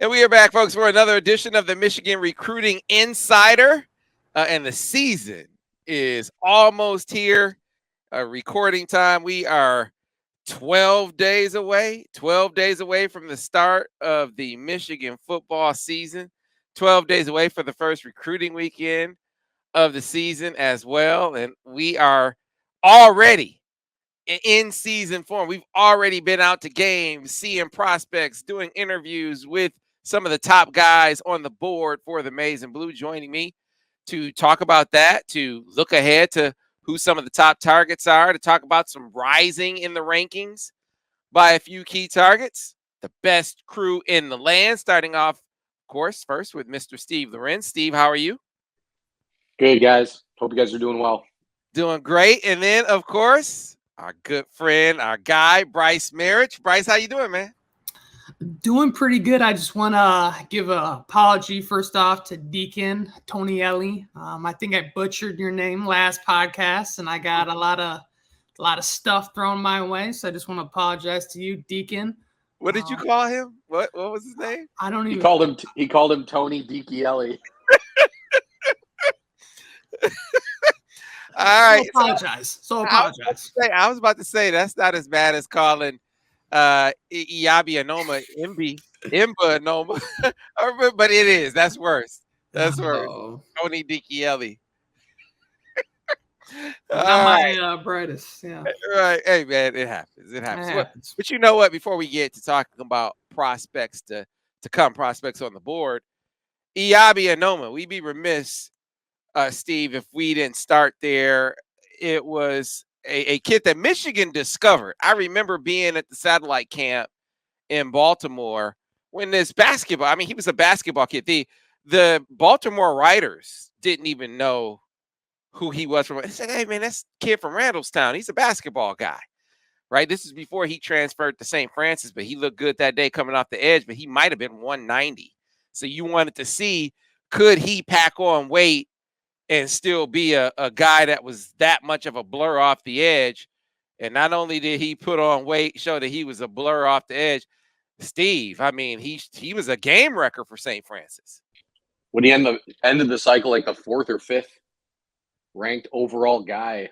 And we are back, folks, for another edition of the Michigan Recruiting Insider. And the season is almost here. Recording time, we are 12 days away from the start of the Michigan football season, 12 days away for the first recruiting weekend of the season as well. And we are already in season form. We've already been out to games, seeing prospects, doing interviews with some of the top guys on the board for the Maize and Blue. Joining me to talk about that, to look ahead to who some of the top targets are, to talk about some rising in the rankings by a few key targets, the best crew in the land, starting off, of course, first with Mr. Steve Lorenz. Steve, how are you? Good, guys. Hope you guys are doing well. Doing great. And then, of course, our good friend, our guy, Brice Marich. Brice, how you doing, man? Doing pretty good. I just want to give an apology first off to Deacon Tonielli. I think I butchered your name last podcast, and I got a lot of stuff thrown my way. So I just want to apologize to you, Deacon. What did you call him? What was his name? I don't even. He called him Tony Dichielli. All right. So apologize. I was about to say that's not as bad as calling Iyabi Anoma Imba Anoma. But it is. That's worse. That's worse. Tony Dichielli. Not my brightest. Yeah. Right. Hey, man, it happens. It happens. But you know what? Before we get to talking about prospects to come, prospects on the board, Iyabi Anoma, we'd be remiss, Steve, if we didn't start there. It was a kid that Michigan discovered. I remember being at the satellite camp in Baltimore when this basketball, I mean, he was a basketball kid. The Baltimore writers didn't even know who he was from. They said, hey, man, that's a kid from Randallstown. He's a basketball guy, right? This is before he transferred to St. Francis, but he looked good that day coming off the edge, but he might have been 190. So you wanted to see, could he pack on weight and still be a guy that was that much of a blur off the edge? And not only did he put on weight, show that he was a blur off the edge, Steve, I mean, he was a game wrecker for St. Francis. When he ended the cycle like the fourth or fifth ranked overall guy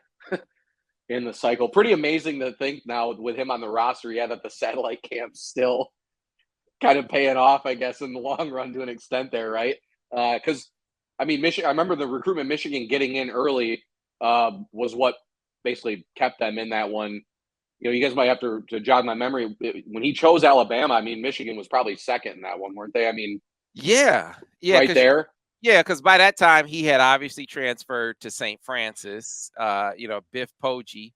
in the cycle. Pretty amazing to think now with him on the roster, yeah, that the satellite camp still kind of paying off, I guess, in the long run to an extent there, right? Because I mean, I remember the recruitment Michigan getting in early was what basically kept them in that one. You know, you guys might have to jog my memory. When he chose Alabama, I mean, Michigan was probably second in that one, weren't they? I mean, yeah, right there. Yeah, because by that time he had obviously transferred to St. Francis. Biff Poggi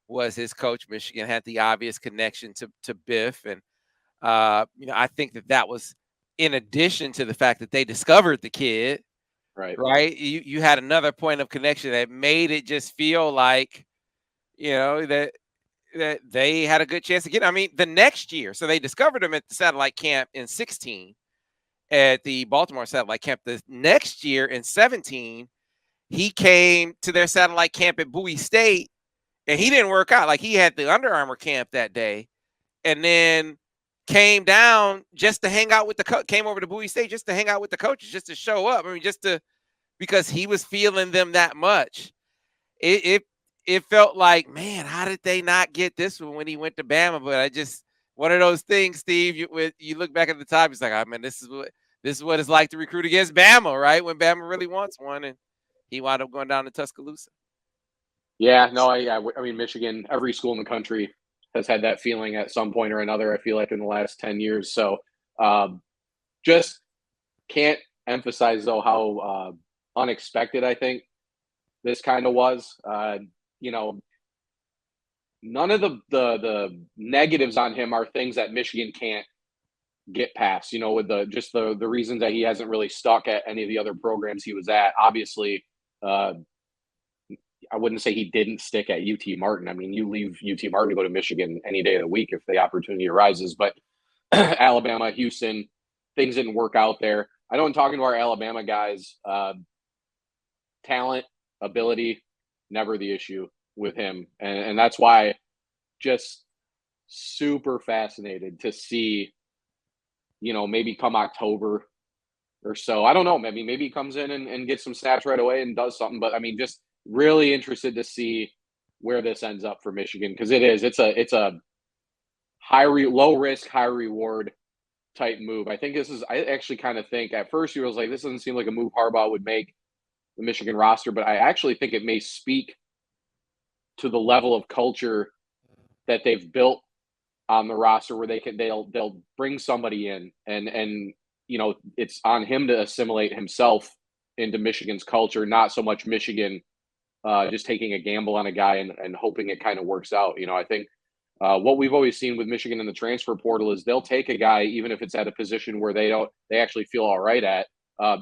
was his coach. Michigan had the obvious connection to Biff, and I think that was in addition to the fact that they discovered the kid. Right. You had another point of connection that made it just feel like, that they had a good chance to get him. I mean, the next year, so they discovered him at the satellite camp in 2016 at the Baltimore satellite camp. The next year in 2017, he came to their satellite camp at Bowie State, and he didn't work out. Like, he had the Under Armour camp that day, and then came down just to hang out with the coach, came over to Bowie State just to hang out with the coaches, just to show up. I mean, because he was feeling them that much. It felt like, man, how did they not get this one when he went to Bama? But one of those things, Steve, you look back at the time, it's like, oh, man, this is what it's like to recruit against Bama, right? When Bama really wants one, and he wound up going down to Tuscaloosa. Yeah, no, I mean, Michigan, every school in the country has had that feeling at some point or another, I feel like, in the last 10 years. So just can't emphasize, though, how unexpected I think this kind of was. None of the negatives on him are things that Michigan can't get past, with the reasons that he hasn't really stuck at any of the other programs he was at. Obviously, I wouldn't say he didn't stick at UT Martin. I mean, you leave UT Martin to go to Michigan any day of the week if the opportunity arises. But Alabama, Houston, things didn't work out there. I know in talking to our Alabama guys, talent, ability, never the issue with him. And that's why just super fascinated to see maybe come October or so. I don't know. Maybe he comes in and gets some snaps right away and does something. But I mean, just really interested to see where this ends up for Michigan, because it's a low risk, high reward type move. I actually kind of think at first you was like, this doesn't seem like a move Harbaugh would make the Michigan roster, but I actually think it may speak to the level of culture that they've built on the roster, where they'll bring somebody in and it's on him to assimilate himself into Michigan's culture, not so much Michigan just taking a gamble on a guy and hoping it kind of works out. I think what we've always seen with Michigan in the transfer portal is they'll take a guy even if it's at a position where they actually feel all right at.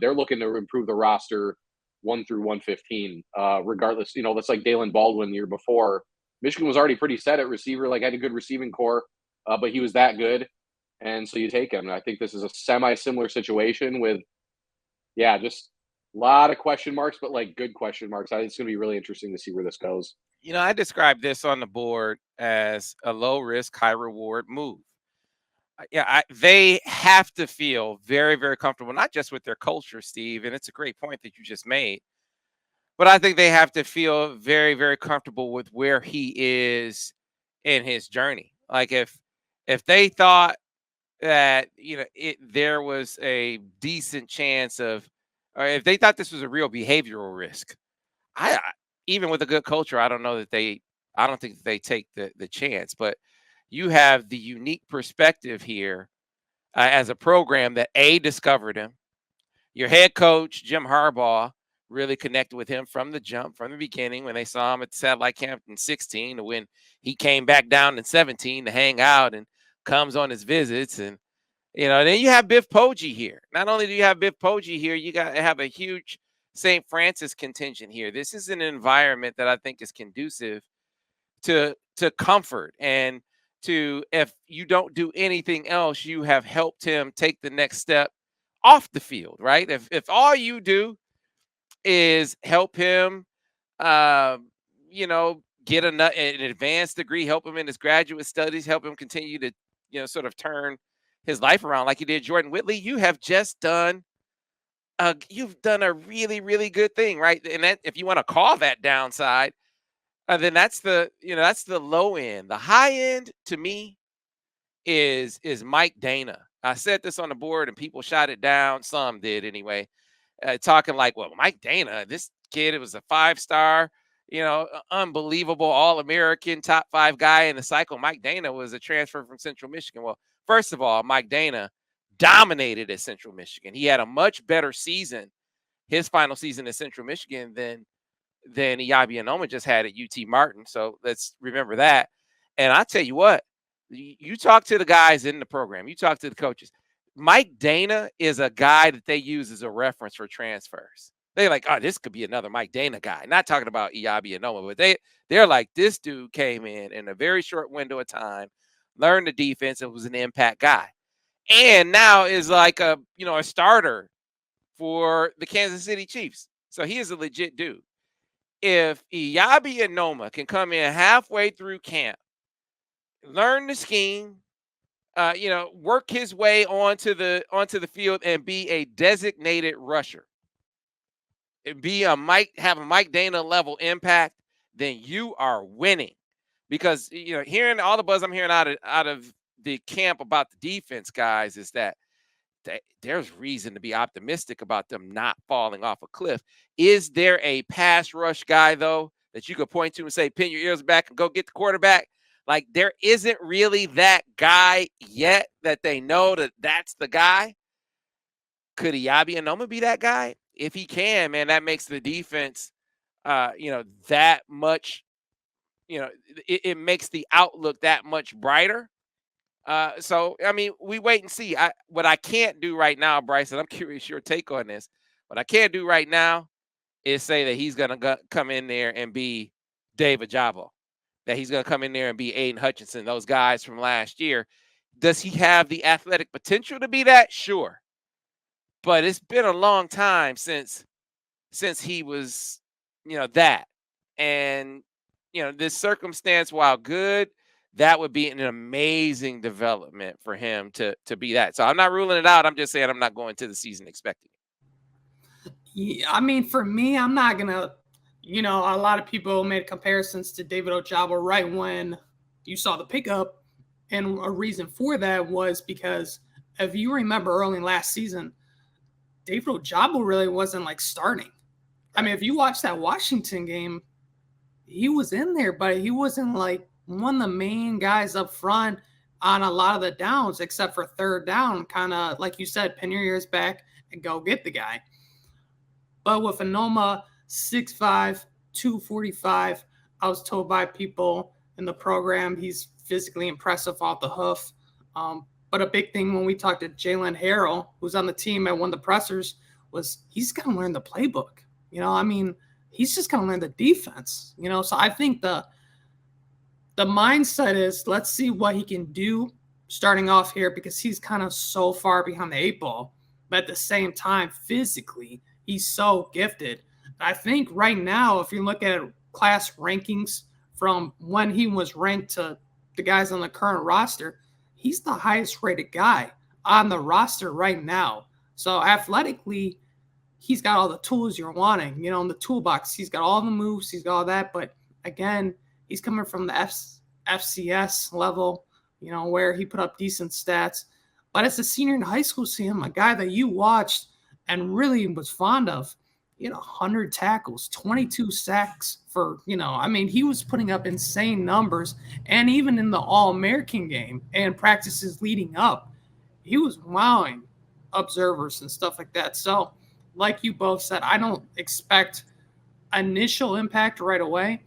They're looking to improve the roster 1 through 115, regardless. That's like Dalen Baldwin the year before. Michigan was already pretty set at receiver, like had a good receiving core, but he was that good, and so you take him. And I think this is a semi-similar situation with, just a lot of question marks, but like good question marks. I think it's going to be really interesting to see where this goes. I described this on the board as a low risk, high reward move. They have to feel very, very comfortable, not just with their culture, Steve, and it's a great point that you just made, but I think they have to feel very, very comfortable with where he is in his journey. Like if they thought that there was a decent chance of, or if they thought this was a real behavioral risk, even with a good culture, I don't think that they take the chance. But you have the unique perspective here as a program that discovered him. Your head coach, Jim Harbaugh, really connected with him from the jump, from the beginning, when they saw him at the satellite camp in 16, to when he came back down in 17 to hang out and comes on his visits. And, then you have Biff Poggi here. Not only do you have Biff Poggi here, you got to have a huge St. Francis contingent here. This is an environment that I think is conducive to comfort, and to, if you don't do anything else, you have helped him take the next step off the field, right? If all you do is help him, get an advanced degree, help him in his graduate studies, help him continue to, sort of turn his life around like he did Jordan Whitley, you have just done you've done a really, really good thing, right? And that, if you want to call that downside, then that's the low end. The high end to me is Mike Dana. I said this on the board and people shot it down. Some did anyway. Talking like, well, Mike Dana, this kid, it was a 5-star, unbelievable All-American, top 5 guy in the cycle. Mike Dana was a transfer from Central Michigan. Well, first of all, Mike Dana dominated at Central Michigan. He had a much better season, his final season at Central Michigan, than Iyabi just had at UT Martin. So let's remember that. And I tell you what, you talk to the guys in the program, you talk to the coaches. Mike Dana is a guy that they use as a reference for transfers. They're like, oh, this could be another Mike Dana guy. Not talking about Iyabi, but they're like, this dude came in a very short window of time, learned the defense, and was an impact guy. And now is like a starter for the Kansas City Chiefs. So he is a legit dude. If Iyabi can come in halfway through camp, learn the scheme, work his way onto the field and be a designated rusher, have a Mike Dana level impact, then you are winning. Because hearing all the buzz I'm hearing out of the camp about the defense guys is that there's reason to be optimistic about them not falling off a cliff. Is there a pass rush guy, though, that you could point to and say, pin your ears back and go get the quarterback? Like, there isn't really that guy yet that they know that's the guy. Could Iyabi be that guy? If he can, man, that makes the defense, that much, it makes the outlook that much brighter. So, I mean, we wait and see. What I can't do right now, Bryce, and I'm curious your take on this, what I can't do right now is say that he's going to come in there and be Dave Ojaba, that he's going to come in there and be Aiden Hutchinson, those guys from last year. Does he have the athletic potential to be that? Sure. But it's been a long time since he was, that. And, this circumstance, while good, that would be an amazing development for him to be that. So I'm not ruling it out. I'm just saying I'm not going to the season expecting it. Yeah, I mean, for me, I'm not going to, a lot of people made comparisons to David Ojaba right when you saw the pickup. And a reason for that was because if you remember early last season, David Ojaba really wasn't like starting. I mean, if you watch that Washington game, he was in there, but he wasn't like one of the main guys up front on a lot of the downs, except for third down, kind of like you said, pin your ears back and go get the guy. But with Anoma 6'5", 245, I was told by people in the program he's physically impressive off the hoof. But a big thing when we talked to Jalen Harrell, who's on the team at one of the pressers, was he's got to learn the playbook. He's just going to learn the defense. So I think the mindset is let's see what he can do starting off here because he's kind of so far behind the 8 ball. But at the same time, physically, he's so gifted. I think right now, if you look at class rankings from when he was ranked to the guys on the current roster, he's the highest rated guy on the roster right now. So athletically, he's got all the tools you're wanting, in the toolbox. He's got all the moves. He's got all that. But again, he's coming from the FCS level, where he put up decent stats. But as a senior in high school, see him, a guy that you watched and really was fond of, 100 tackles, 22 sacks for, he was putting up insane numbers. And even in the All-American game and practices leading up, he was wowing observers and stuff like that. So, like you both said, I don't expect initial impact right away.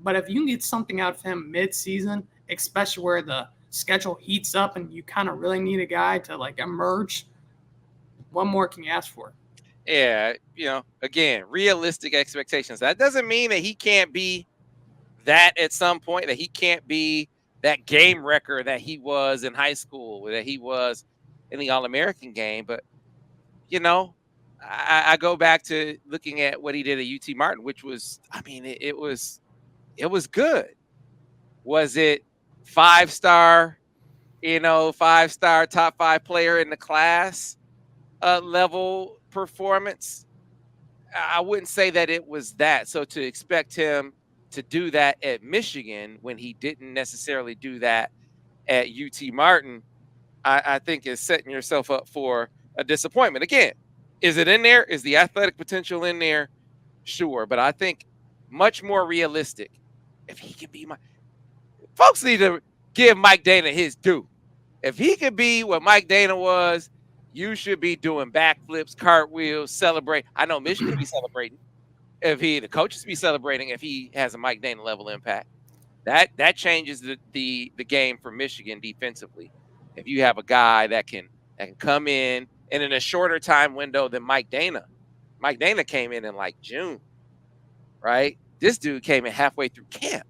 But if you can get something out of him mid-season, especially where the schedule heats up and you kind of really need a guy to, like, emerge, what more can you ask for? Yeah, again, realistic expectations. That doesn't mean that he can't be that at some point, that he can't be that game record that he was in high school, that he was in the All-American game. But, I go back to looking at what he did at UT Martin, which was, it was good. Was it 5-star, 5-star top 5 player in the class level performance? I wouldn't say that it was that. So to expect him to do that at Michigan when he didn't necessarily do that at UT Martin, I think is setting yourself up for a disappointment. Again, is it in there? Is the athletic potential in there? Sure. But I think much more realistic. If he can be folks need to give Mike Dana his due. If he could be what Mike Dana was, you should be doing backflips, cartwheels, celebrate. I know Michigan be celebrating. The coaches be celebrating if he has a Mike Dana level impact. That changes the game for Michigan defensively. If you have a guy that can come in and in a shorter time window than Mike Dana. Mike Dana came in like June, right? This dude came in halfway through camp.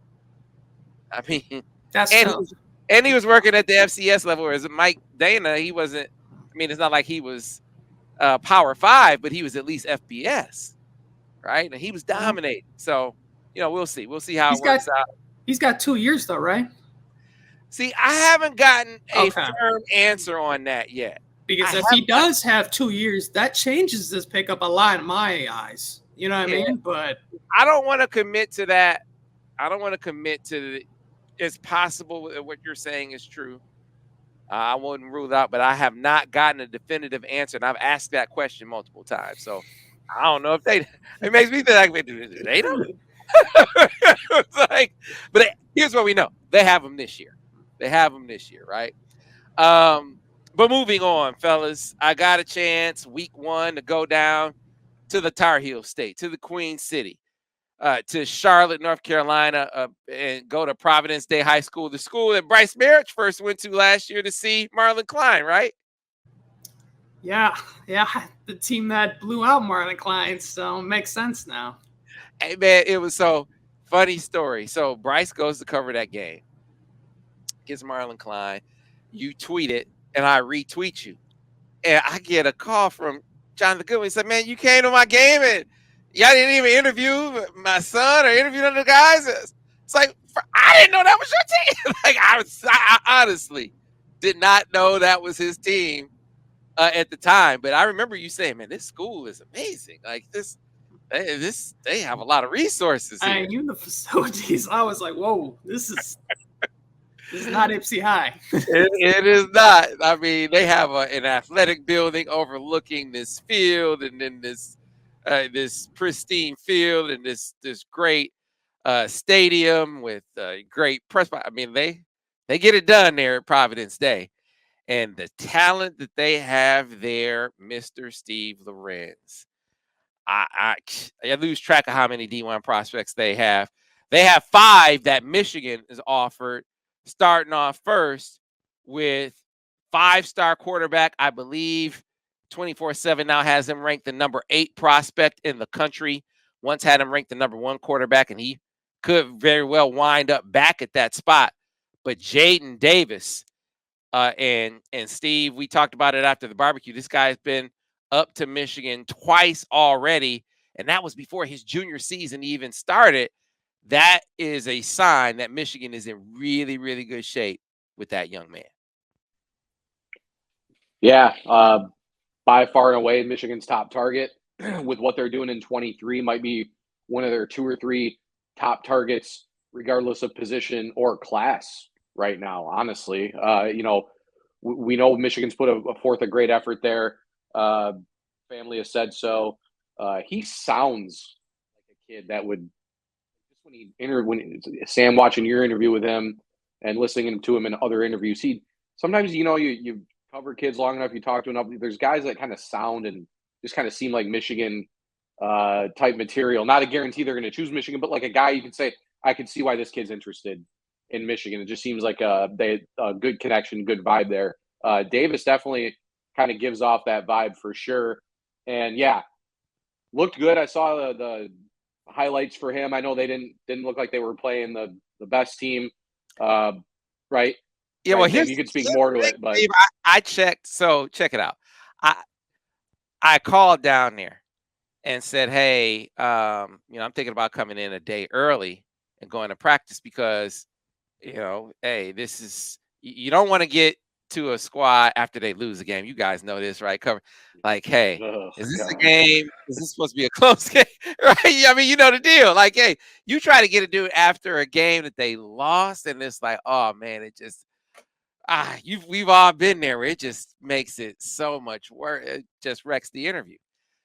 That's tough. And he was working at the FCS level, whereas Mike Dana, he wasn't. It's not like he was Power 5, but he was at least FBS, right? And he was dominating. So, we'll see. We'll see how it works out. He's got 2 years, though, right? See, I haven't gotten a firm answer on that yet. Because if he does have 2 years, that changes this pickup a lot in my eyes. You know what I mean? But I don't want to commit to that. I don't want to commit to it's possible what you're saying is true. I wouldn't rule it out, but I have not gotten a definitive answer, and I've asked that question multiple times. So I don't know if it makes me think like, do they know? It's like, but here's what we know: they have them this year. Right? But moving on, fellas, I got a chance week 1 to go down to the Tar Heel State, to the Queen City, to Charlotte, North Carolina, and go to Providence Day High School, the school that Brice Marich first went to last year to see Marlon Klein, right? Yeah, the team that blew out Marlon Klein, so it makes sense now. Hey, man, it was so funny story. So Brice goes to cover that game, gets Marlon Klein, you tweet it, and I retweet you. And I get a call from Jonathan Goodwin. He said, man, you came to my game and y'all didn't even interview my son or interview none of the guys. It's like, I didn't know that was your team. Like I honestly did not know that was his team at the time. But I remember you saying, "Man, this school is amazing. Like they have a lot of resources here." Even the facilities, I was like, "Whoa, this is not Ipsy High." It is not. I mean, they have an athletic building overlooking this field, and then this pristine field, and this great stadium with great press. I mean, they get it done there at Providence Day, and the talent that they have there, Mr. Steve Lorenz. I lose track of how many D1 prospects they have. They have 5 that Michigan is offered, starting off first with 5-star quarterback. I believe 24/7 now has him ranked the number 8 prospect in the country. Once had him ranked the number 1 quarterback, and he could very well wind up back at that spot. But Jadyn Davis and Steve, we talked about it after the barbecue. This guy's been up to Michigan twice already, and that was before his junior season even started. That is a sign that Michigan is in really, really good shape with that young man. Yeah, by far and away, Michigan's top target with what they're doing in 23 might be one of their 2 or 3 top targets, regardless of position or class right now, honestly. We know Michigan's put forth a great effort there. Family has said so. He sounds like a kid that would, when Sam watching your interview with him and listening to him in other interviews, sometimes you cover kids long enough, you talk to enough. There's guys that kind of sound and just kind of seem like Michigan type material. Not a guarantee they're going to choose Michigan, but like a guy you can say, I can see why this kid's interested in Michigan. It just seems like a good connection, good vibe there. Davis definitely kind of gives off that vibe for sure. And yeah, looked good. I saw the highlights for him. I know they didn't look like they were playing the best team, right? Yeah, well, you could speak more to it, but I checked. So check it out. I called down there and said, "Hey, I'm thinking about coming in a day early and going to practice because, hey, this is you don't want to get to a squad after they lose a game. You guys know this, right? Like, hey, is this a game? Is this supposed to be a close game? Right? I mean, you know the deal. Like, hey, you try to get a dude after a game that they lost, and it's like, oh man, it just we've all been there where it just makes it so much worse. It just wrecks the interview.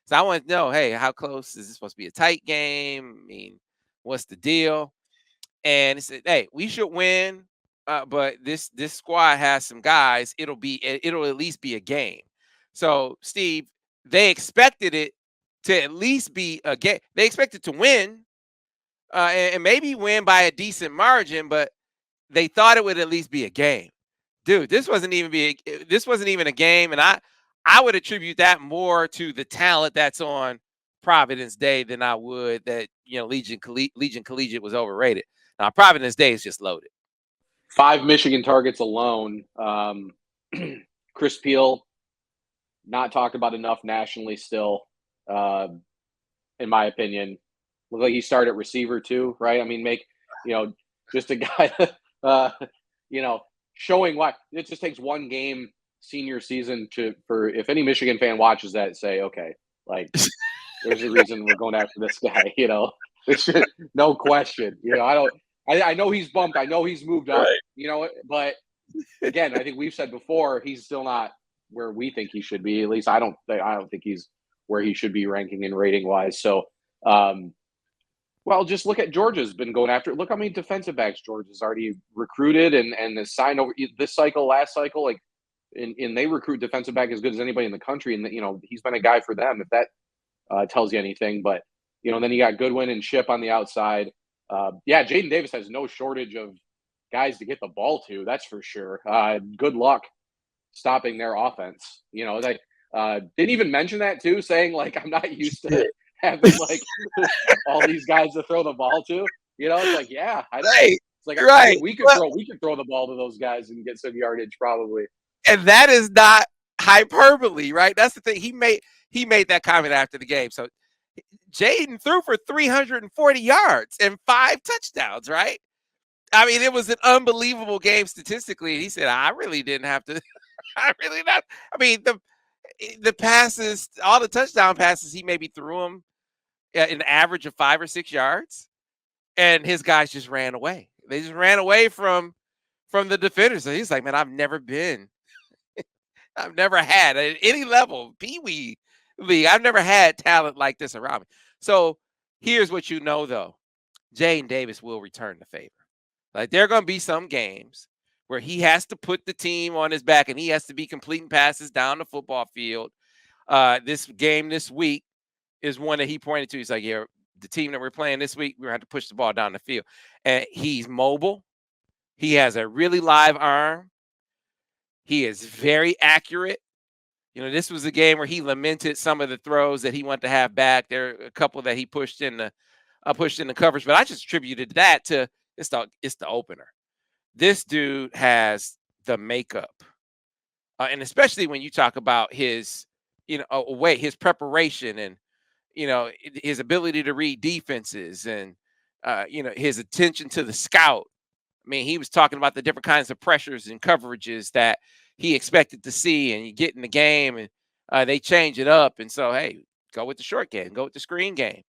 So I want to know, hey, how close is this supposed to be a tight game? I mean, what's the deal? And he said, hey, we should win. But this squad has some guys. It'll at least be a game. So, Steve, they expected it to at least be a game. They expected to win, and maybe win by a decent margin, but they thought it would at least be a game. Dude, this wasn't even a game, and I would attribute that more to the talent that's on Providence Day than I would that Legion Collegiate was overrated. Now, Providence Day is just loaded. 5 Michigan targets alone. Chris Peal, not talked about enough nationally still, in my opinion. Look like he started at receiver too, right? I mean, just a guy, showing why. It just takes one game senior season for if any Michigan fan watches that, say, okay, like there's a reason we're going after this guy, no question. I know he's bumped. I know he's moved up, right. But again, I think we've said before, he's still not where we think he should be. At least I don't think he's where he should be ranking and rating wise. So, just look at Georgia's been going after it. Look how many defensive backs Georgia's already recruited and has signed over this cycle, last cycle. Like, and they recruit defensive back as good as anybody in the country. And he's been a guy for them, if that tells you anything. But then you got Goodwin and Shipp on the outside. Jadyn Davis has no shortage of guys to get the ball to. That's for sure. Good luck stopping their offense. They didn't even mention that too, saying like, I'm not used to having like all these guys to throw the ball to. It's like, yeah, I know. Right. It's like, right. We could throw the ball to those guys and get some yardage probably. And that is not hyperbole, right? That's the thing. He made that comment after the game. So Jadyn threw for 340 yards and 5 touchdowns, right? I mean, it was an unbelievable game statistically. And he said, I really didn't have to. I really not. I mean, the passes, all the touchdown passes, he maybe threw them at an average of 5 or 6 yards, and his guys just ran away. They just ran away from the defenders. So he's like, man, I've never had at any level, Pee Wee League, I've never had talent like this around me. So here's what you know, though. Jadyn Davis will return the favor. Like, there are going to be some games where he has to put the team on his back and he has to be completing passes down the football field. This game this week is one that he pointed to. He's like, yeah, the team that we're playing this week, we're going to have to push the ball down the field. And he's mobile. He has a really live arm. He is very accurate. You know, this was a game where he lamented some of the throws that he wanted to have back. There are a couple that he pushed in the coverage, but I just attributed that to it's the opener. This dude has the makeup, and especially when you talk about his, his preparation and, his ability to read defenses and, his attention to the scout. I mean, he was talking about the different kinds of pressures and coverages that he expected to see, and you get in the game and they change it up. And so, hey, go with the short game, go with the screen game,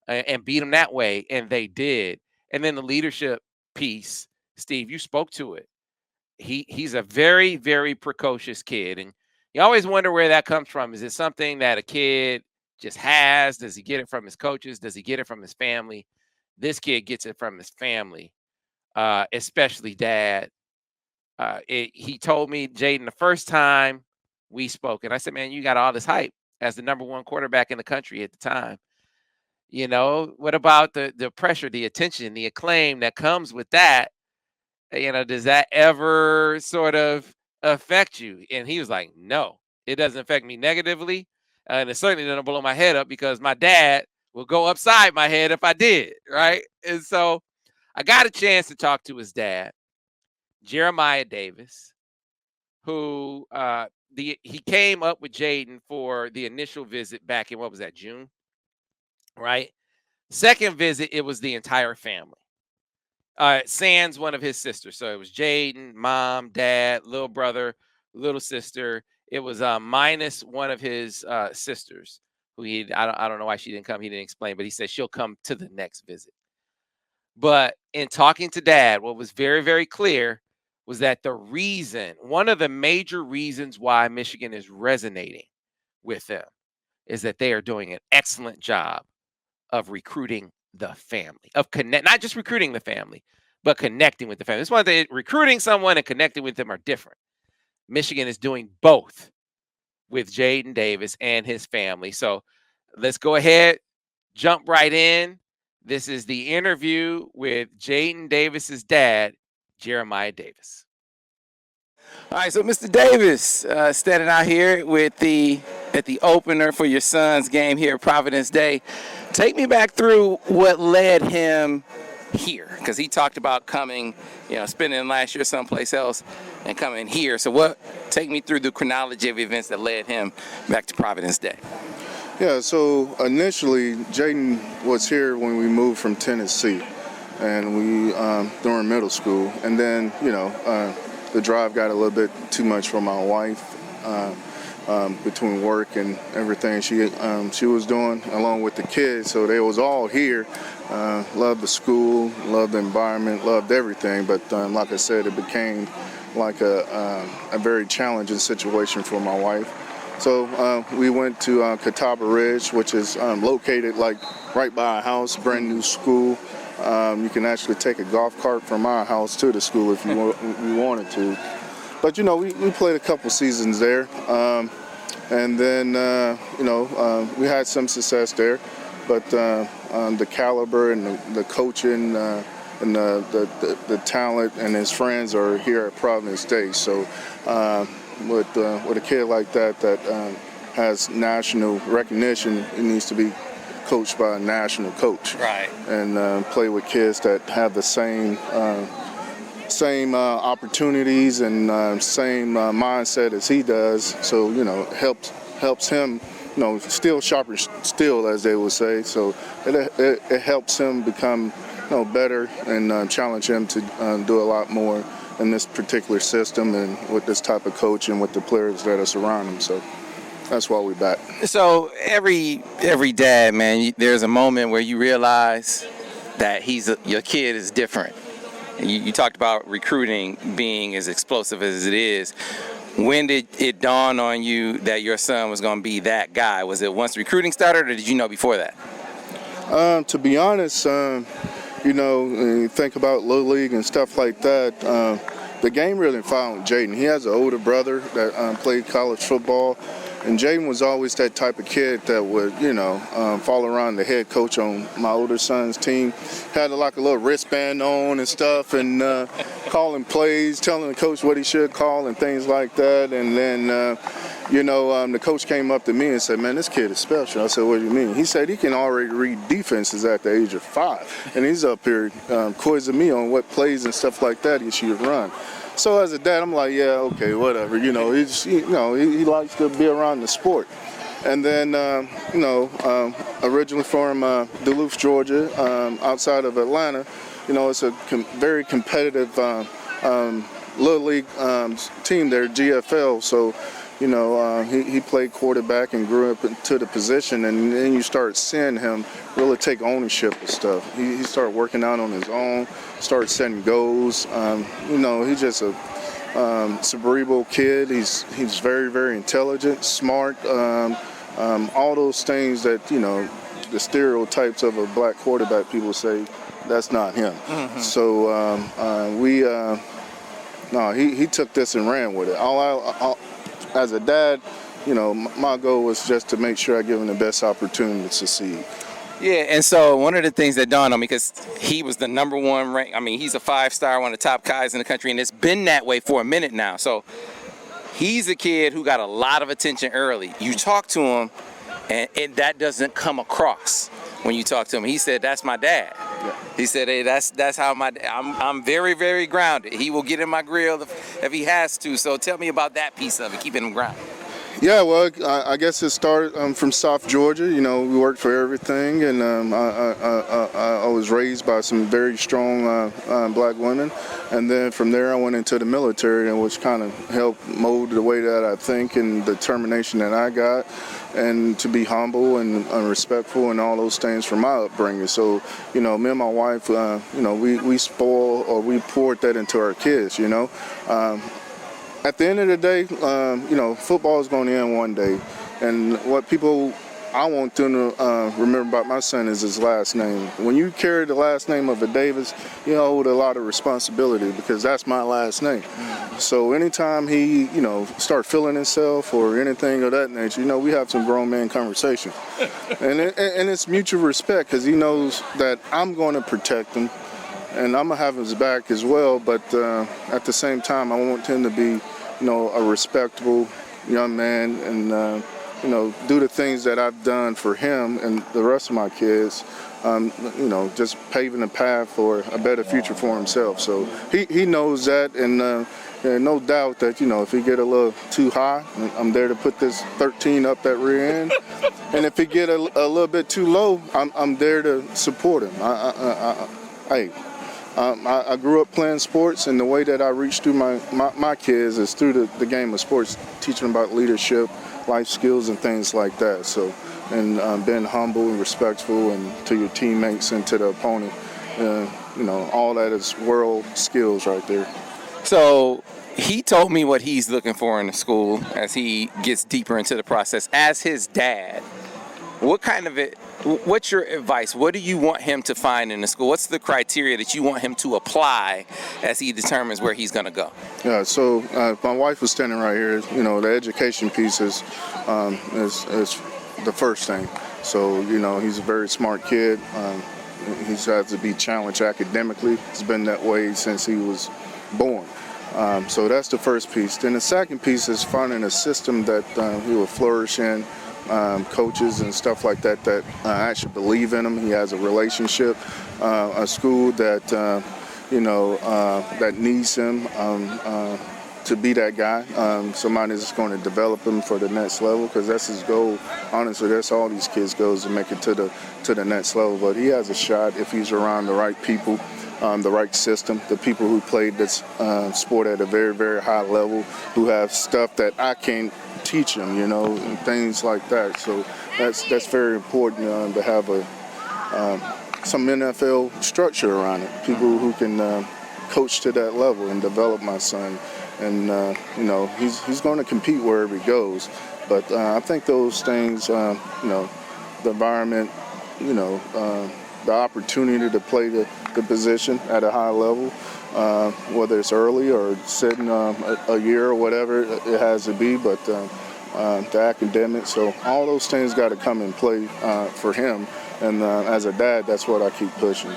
and beat them that way. And they did. And then the leadership piece, Steve, you spoke to it. He's a very, very precocious kid. And you always wonder where that comes from. Is it something that a kid just has? Does he get it from his coaches? Does he get it from his family? This kid gets it from his family, especially dad. He told me, Jadyn, the first time we spoke, and I said, man, you got all this hype as the number one quarterback in the country at the time. You know, what about the pressure, the attention, the acclaim that comes with that? Does that ever sort of affect you? And he was like, no, it doesn't affect me negatively. And it certainly doesn't blow my head up because my dad will go upside my head if I did. Right. And so I got a chance to talk to his dad, Jeremiah Davis, who he came up with Jadyn for the initial visit back in, what was that, June? Right. Second visit, it was the entire family. Sans one of his sisters. So it was Jadyn, mom, dad, little brother, little sister. It was minus one of his sisters who I don't know why she didn't come. He didn't explain, but he said she'll come to the next visit. But in talking to dad, what was very, very clear was that one of the major reasons why Michigan is resonating with them is that they are doing an excellent job of recruiting the family, not just recruiting the family, but connecting with the family. It's one thing, recruiting someone and connecting with them are different. Michigan is doing both with Jadyn Davis and his family. So let's go ahead, jump right in. This is the interview with Jadyn Davis's dad, Jeremiah Davis. All right, so Mr. Davis, standing out here at the opener for your son's game here at Providence Day. Take me back through what led him here, because he talked about coming, spending last year someplace else and coming here. So take me through the chronology of events that led him back to Providence Day. Yeah, so initially Jadyn was here when we moved from Tennessee, and we during middle school, and then the drive got a little bit too much for my wife. Between work and everything she was doing along with the kids, so they was all here. Loved the school, loved the environment, loved everything, but like I said, it became like a very challenging situation for my wife. So we went to Catawba Ridge, which is located like right by our house, brand new school. You can actually take a golf cart from our house to the school if you wanted to. But, we played a couple seasons there. And then, we had some success there. But the caliber and the coaching and the talent and his friends are here at Providence Day. So with a kid like that has national recognition, it needs to be coached by a national coach. Right. And play with kids that have the same opportunities and same mindset as he does. So helps him, still sharper still, as they would say. So it helps him become better and challenge him to do a lot more in this particular system and with this type of coach and with the players that are surrounding him. So that's why we back. So every dad, man, there's a moment where you realize that your kid is different. And you talked about recruiting being as explosive as it is. When did it dawn on you that your son was going to be that guy? Was it once recruiting started, or did you know before that? To be honest, you think about Little League and stuff like that, the game really found Jadyn. He has an older brother that played college football, and Jadyn was always that type of kid that would, follow around the head coach on my older son's team. Had like a little wristband on and stuff, and calling plays, telling the coach what he should call and things like that. And then, the coach came up to me and said, "Man, this kid is special." I said, "What do you mean?" He said he can already read defenses at the age of 5, and he's up here quizzing me on what plays and stuff like that he should run. So as a dad, I'm like, yeah, okay, whatever. He likes to be around the sport. And then, originally from Duluth, Georgia, outside of Atlanta, it's a very competitive Little League team there, GFL. So, he played quarterback and grew up into the position, and then you start seeing him really take ownership of stuff. He started working out on his own, started setting goals. He's just a cerebral kid. He's very, very intelligent, smart, all those things that, the stereotypes of a black quarterback, people say that's not him. Mm-hmm. So he took this and ran with it. As a dad, my goal was just to make sure I give him the best opportunity to succeed. Yeah, and so one of the things that dawned on me, because he was the number 1 ranked, he's a 5-star, one of the top guys in the country, and it's been that way for a minute now. So he's a kid who got a lot of attention early. You talk to him, and that doesn't come across when you talk to him. He said, "That's my dad." Yeah. He said, "Hey, that's how I'm very, very grounded. He will get in my grill if he has to." So tell me about that piece of it, keeping him grounded. Yeah, well, I guess it started from South Georgia. We worked for everything, and I was raised by some very strong black women. And then from there, I went into the military, which kind of helped mold the way that I think and the determination that I got, and to be humble and respectful and all those things from my upbringing. So, me and my wife, we spoil or we poured that into our kids, At the end of the day, football is going to end one day. And what I want them to remember about my son is his last name. When you carry the last name of a Davis, you hold a lot of responsibility, because that's my last name. So anytime he, start feeling himself or anything of that nature, we have some grown man conversation. and it's mutual respect, because he knows that I'm going to protect him. And I'm going to have his back as well, but at the same time, I want him to be, a respectable young man and, do the things that I've done for him and the rest of my kids, just paving the path for a better future for himself. So he knows that, and no doubt that, if he get a little too high, I'm there to put this 13 up that rear end. And if he get a little bit too low, I'm there to support him. I grew up playing sports, and the way that I reach through my kids is through the game of sports, teaching them about leadership, life skills, and things like that. So, and being humble and respectful, and to your teammates and to the opponent, all that is world skills right there. So he told me what he's looking for in the school as he gets deeper into the process. As his dad, what's your advice? What do you want him to find in the school? What's the criteria that you want him to apply as he determines where he's going to go? Yeah, so my wife was standing right here. The education piece is the first thing. So, he's a very smart kid. He has to be challenged academically. It's been that way since he was born. So that's the first piece. Then the second piece is finding a system that he will flourish in. Coaches and stuff like that actually believe in him. He has a relationship, a school that that needs him, to be that guy, somebody that's going to develop him for the next level, because that's his goal. Honestly, that's all these kids' goals, to make it to the next level. But he has a shot if he's around the right people, the right system, the people who played this sport at a very, very high level, who have stuff that I can't teach them, and things like that. So that's very important to have some NFL structure around it, people who can coach to that level and develop my son. And, he's going to compete wherever he goes. But I think those things, the environment, the opportunity to play the position at a high level, whether it's early or sitting a year or whatever it has to be, but the academics. So all those things got to come in play for him. And as a dad, that's what I keep pushing.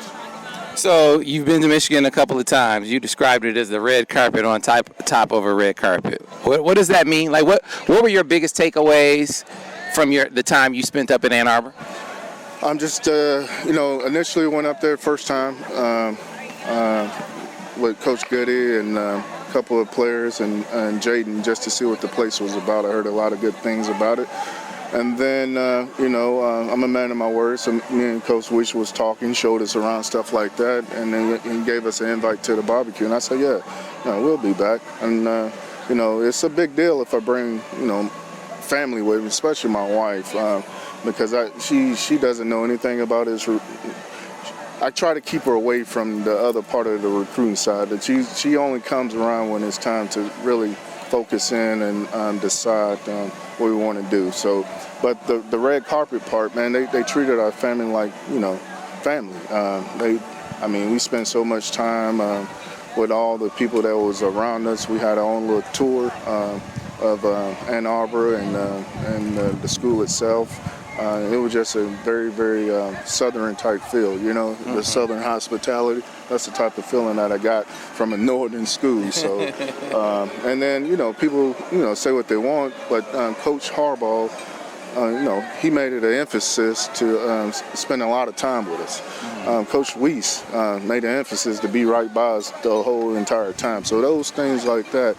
So you've been to Michigan a couple of times. You described it as the red carpet on top of a red carpet. What does that mean? Like, what were your biggest takeaways from the time you spent up in Ann Arbor? I'm just, initially went up there first time with Coach Goody and a couple of players and Jadyn, just to see what the place was about. I heard a lot of good things about it. And then, I'm a man of my word, so me and Coach Wish was talking, showed us around, stuff like that, and then he gave us an invite to the barbecue. And I said, we'll be back. And, it's a big deal if I bring, family with me, especially my wife, because she doesn't know anything about this. I try to keep her away from the other part of the recruiting side. That she only comes around when it's time to really focus in and decide what we want to do. So, but the red carpet part, man, they treated our family like, family. We spent so much time with all the people that was around us. We had our own little tour of Ann Arbor and the school itself. It was just a very, very southern type feel, the southern hospitality. That's the type of feeling that I got from a northern school. So, and then, people, say what they want, but Coach Harbaugh, he made it an emphasis to spend a lot of time with us. Coach Weiss made an emphasis to be right by us the whole entire time. So those things like that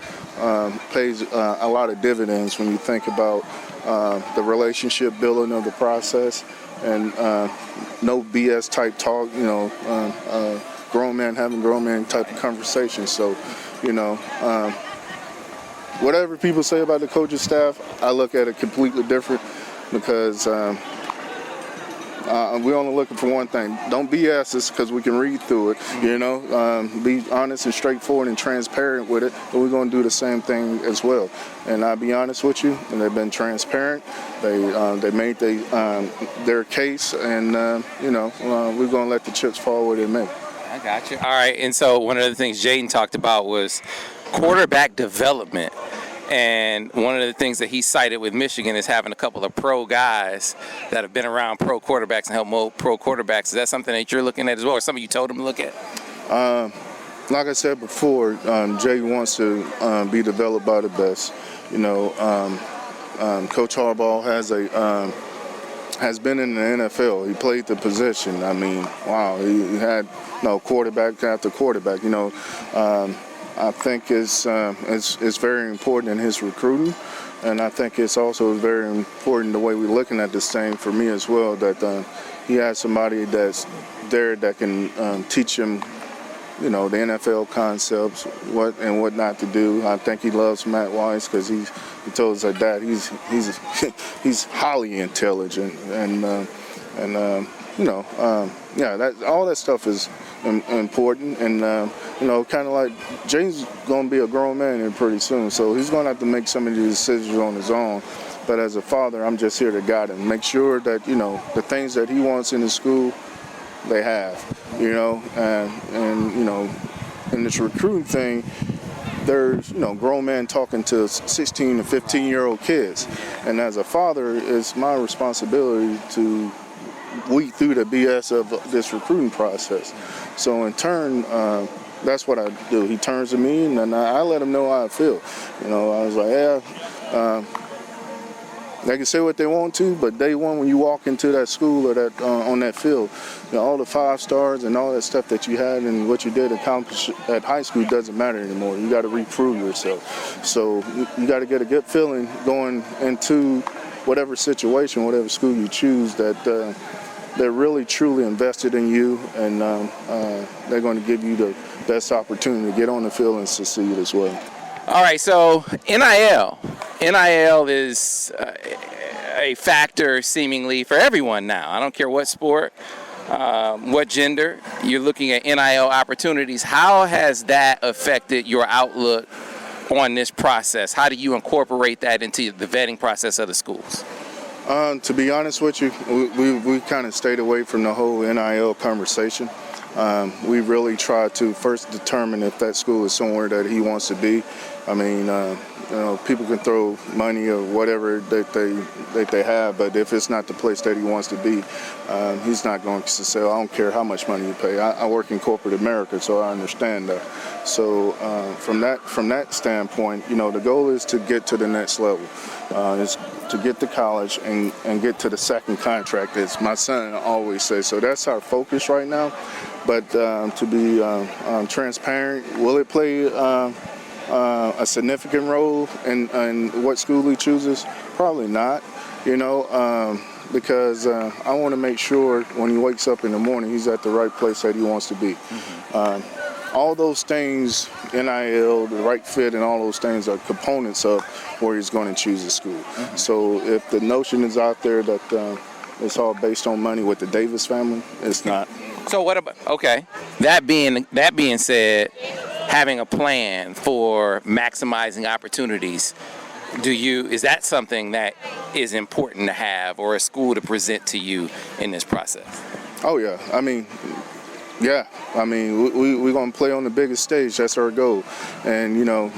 pays a lot of dividends when you think about the relationship building of the process, and no BS type talk, grown man having grown man type of conversation. So, whatever people say about the coaching staff, I look at it completely different, because we're only looking for one thing. Don't BS us, because we can read through it, be honest and straightforward and transparent with it, and we're going to do the same thing as well. And I'll be honest with you, and they've been transparent. They made their case, and, we're going to let the chips fall where they may. I got you. All right, and so one of the things Jadyn talked about was quarterback development. And one of the things that he cited with Michigan is having a couple of pro guys that have been around pro quarterbacks and help mold pro quarterbacks. Is that something that you're looking at as well, or something you told him to look at? Like I said before, Jay wants to be developed by the best. Coach Harbaugh has been in the NFL. He played the position. Wow, he had quarterback after quarterback. I think it's very important in his recruiting, and I think it's also very important the way we're looking at this thing for me as well, that he has somebody that's there that can teach him, the NFL concepts, what and what not to do. I think he loves Matt Weiss, because he told us like that he's highly intelligent, and all that stuff is important, and kind of like Jay's going to be a grown man here pretty soon, so he's going to have to make some of these decisions on his own. But as a father, I'm just here to guide him, make sure that the things that he wants in the school, they have, and in this recruiting thing, there's grown men talking to 16 to 15-year-old kids, and as a father, it's my responsibility to weed through the BS of this recruiting process. So in turn, that's what I do. He turns to me, and then I let him know how I feel. I was like, They can say what they want to, but day one when you walk into that school or that on that field, all the 5 stars and all that stuff that you had and what you did accomplish at high school doesn't matter anymore. You got to reprove yourself. So you got to get a good feeling going into whatever situation, whatever school you choose, that they're really truly invested in you, and they're going to give you the best opportunity to get on the field and succeed as well. All right, so NIL is a factor seemingly for everyone now. I don't care what sport, what gender. You're looking at NIL opportunities. How has that affected your outlook on this process? How do you incorporate that into the vetting process of the schools? To be honest with you, we kind of stayed away from the whole NIL conversation. We really try to first determine if that school is somewhere that he wants to be. I mean, people can throw money or whatever that they have, but if it's not the place that he wants to be, he's not going to say, I don't care how much money you pay. I work in corporate America, so I understand that. So from that standpoint, the goal is to get to the next level. Is to get to college and get to the second contract, as my son always says. So that's our focus right now. But to be transparent, will it play a significant role in what school he chooses? Probably not, because I want to make sure when he wakes up in the morning, he's at the right place that he wants to be. Mm-hmm. All those things, NIL, the right fit, and all those things are components of where he's going to choose a school. Mm-hmm. So if the notion is out there that it's all based on money with the Davis family, it's not. So what about, okay, that being said, having a plan for maximizing opportunities, is that something that is important to have, or a school to present to you in this process? Oh yeah, we're going to play on the biggest stage. That's our goal. And,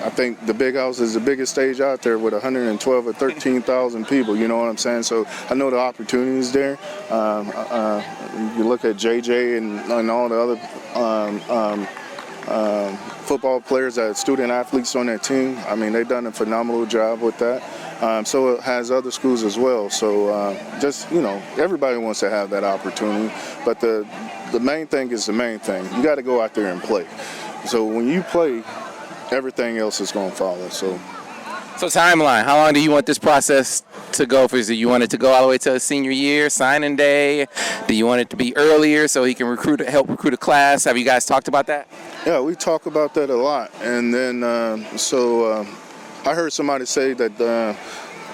I think the Big House is the biggest stage out there with 112 or 13,000 people, you know what I'm saying? So I know the opportunity is there. You look at JJ and all the other football players, student athletes on that team. I mean, they've done a phenomenal job with that. So it has other schools as well. So everybody wants to have that opportunity. But the main thing is the main thing. You got to go out there and play. So when you play, everything else is going to follow. So timeline, how long do you want this process to go for? Do you want it to go all the way to senior year, signing day? Do you want it to be earlier so he can help recruit a class? Have you guys talked about that? Yeah, we talk about that a lot. And then, I heard somebody say that,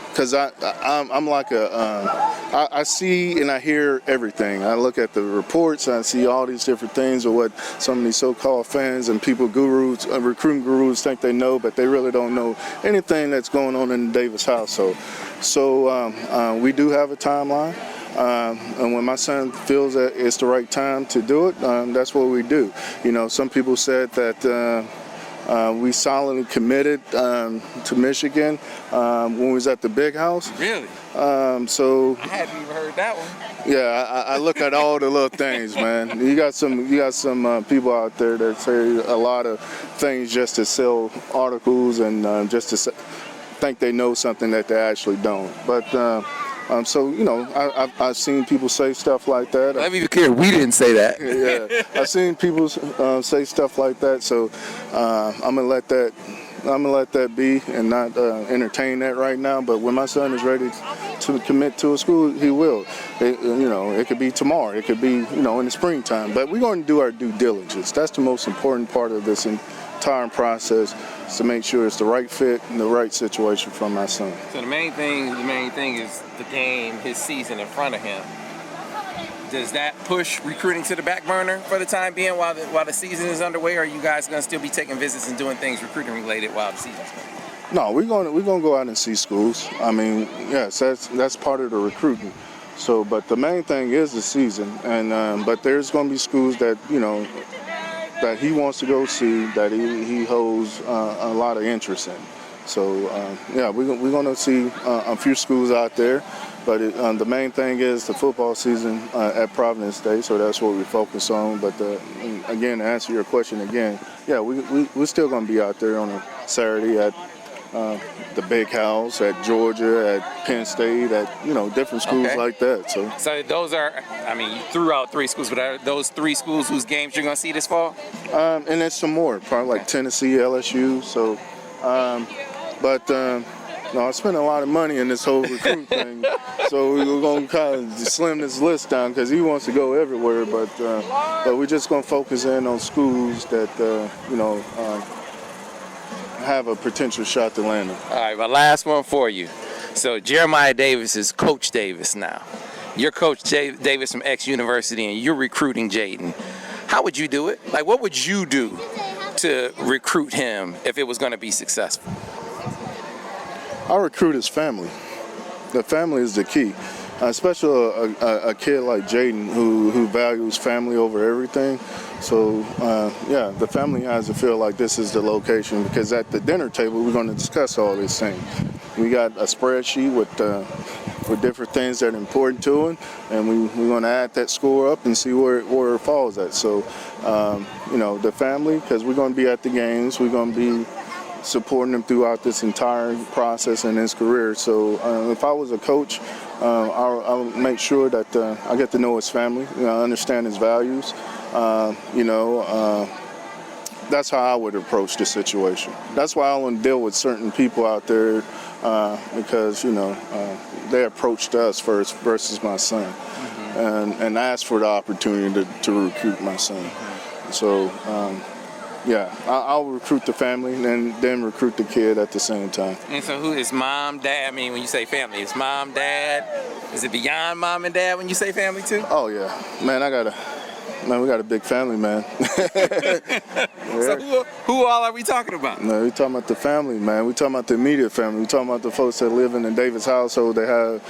because I'm like I see and I hear everything. I look at the reports, I see all these different things of what some of these so-called fans and people, gurus, recruiting gurus think they know, but they really don't know anything that's going on in the Davis household. So we do have a timeline. And when my son feels that it's the right time to do it, that's what we do. Some people said that we solidly committed to Michigan when we was at the Big House. Really? So I hadn't even heard that one. Yeah, I look at all the little things, man. You got some people out there that say a lot of things just to sell articles and just to think they know something that they actually don't. But I've seen people say stuff like that. Let me be clear, we didn't say that. Yeah, I've seen people say stuff like that. So I'm gonna let that be and not entertain that right now. But when my son is ready to commit to a school, he will. It could be tomorrow. It could be in the springtime. But we're going to do our due diligence. That's the most important part of this entire process, is to make sure it's the right fit and the right situation for my son. So the main thing is the game, his season in front of him. Does that push recruiting to the back burner for the time being while the season is underway, or are you guys going to still be taking visits and doing things recruiting related while the season's going? No, we're going to go out and see schools. I mean, yes, that's part of the recruiting. So, but the main thing is the season, and but there's going to be schools that that he wants to go see, that he holds a lot of interest in. So we're going to see a few schools out there, but the main thing is the football season at Providence Day, so that's what we focus on. But again, to answer your question again, we're still going to be out there on a Saturday at the Big House, at Georgia, at Penn State, at different schools like that. So those are, I mean, you threw out 3 schools, but are those 3 schools whose games you're going to see this fall? And there's some more, probably like Tennessee, LSU. So, I spent a lot of money in this whole recruit thing. So we're going to kind of slim this list down because he wants to go everywhere. But we're just going to focus in on schools that, have a potential shot to land them. All right, my last one for you. So Jeremiah Davis is Coach Davis now. You're Coach Davis from X University, and you're recruiting Jadyn. How would you do it? Like, what would you do to recruit him if it was going to be successful? I recruit his family. The family is the key, especially a kid like Jadyn who values family over everything. So, the family has to feel like this is the location because at the dinner table, we're going to discuss all these things. We got a spreadsheet with different things that are important to him, and we're going to add that score up and see where it falls at. So, the family, because we're going to be at the games, we're going to be supporting him throughout this entire process in his career. So if I was a coach, I would make sure that I get to know his family, understand his values. That's how I would approach the situation. That's why I don't deal with certain people out there because, they approached us first versus my son and asked for the opportunity to recruit my son. So, I'll recruit the family and then recruit the kid at the same time. And so who is mom, dad? I mean, when you say family, is mom, dad? Is it beyond mom and dad when you say family too? Oh, yeah. Man, we got a big family, man. So who all are we talking about? No, we're talking about the family, man. We're talking about the immediate family. We're talking about the folks that live in the Davis household that have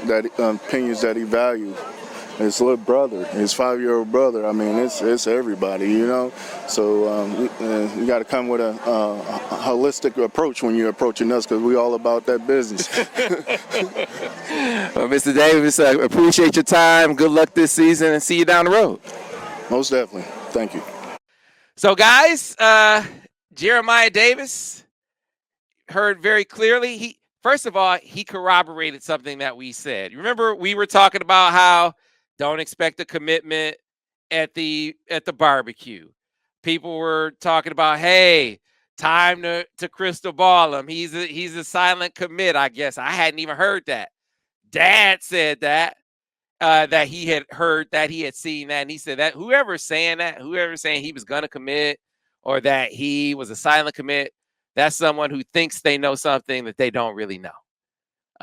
that opinions that he values. His little brother, his 5-year-old brother. I mean, it's everybody, So you got to come with a holistic approach when you're approaching us because we're all about that business. Well, Mr. Davis, I appreciate your time. Good luck this season and see you down the road. Most definitely. Thank you. So, guys, Jeremiah Davis heard very clearly. First of all, he corroborated something that we said. Remember, we were talking about how don't expect a commitment at the barbecue. People were talking about, hey, time to crystal ball him. He's a silent commit, I guess. I hadn't even heard that. Dad said that he had heard that, he had seen that, and he said that whoever's saying he was going to commit or that he was a silent commit, that's someone who thinks they know something that they don't really know.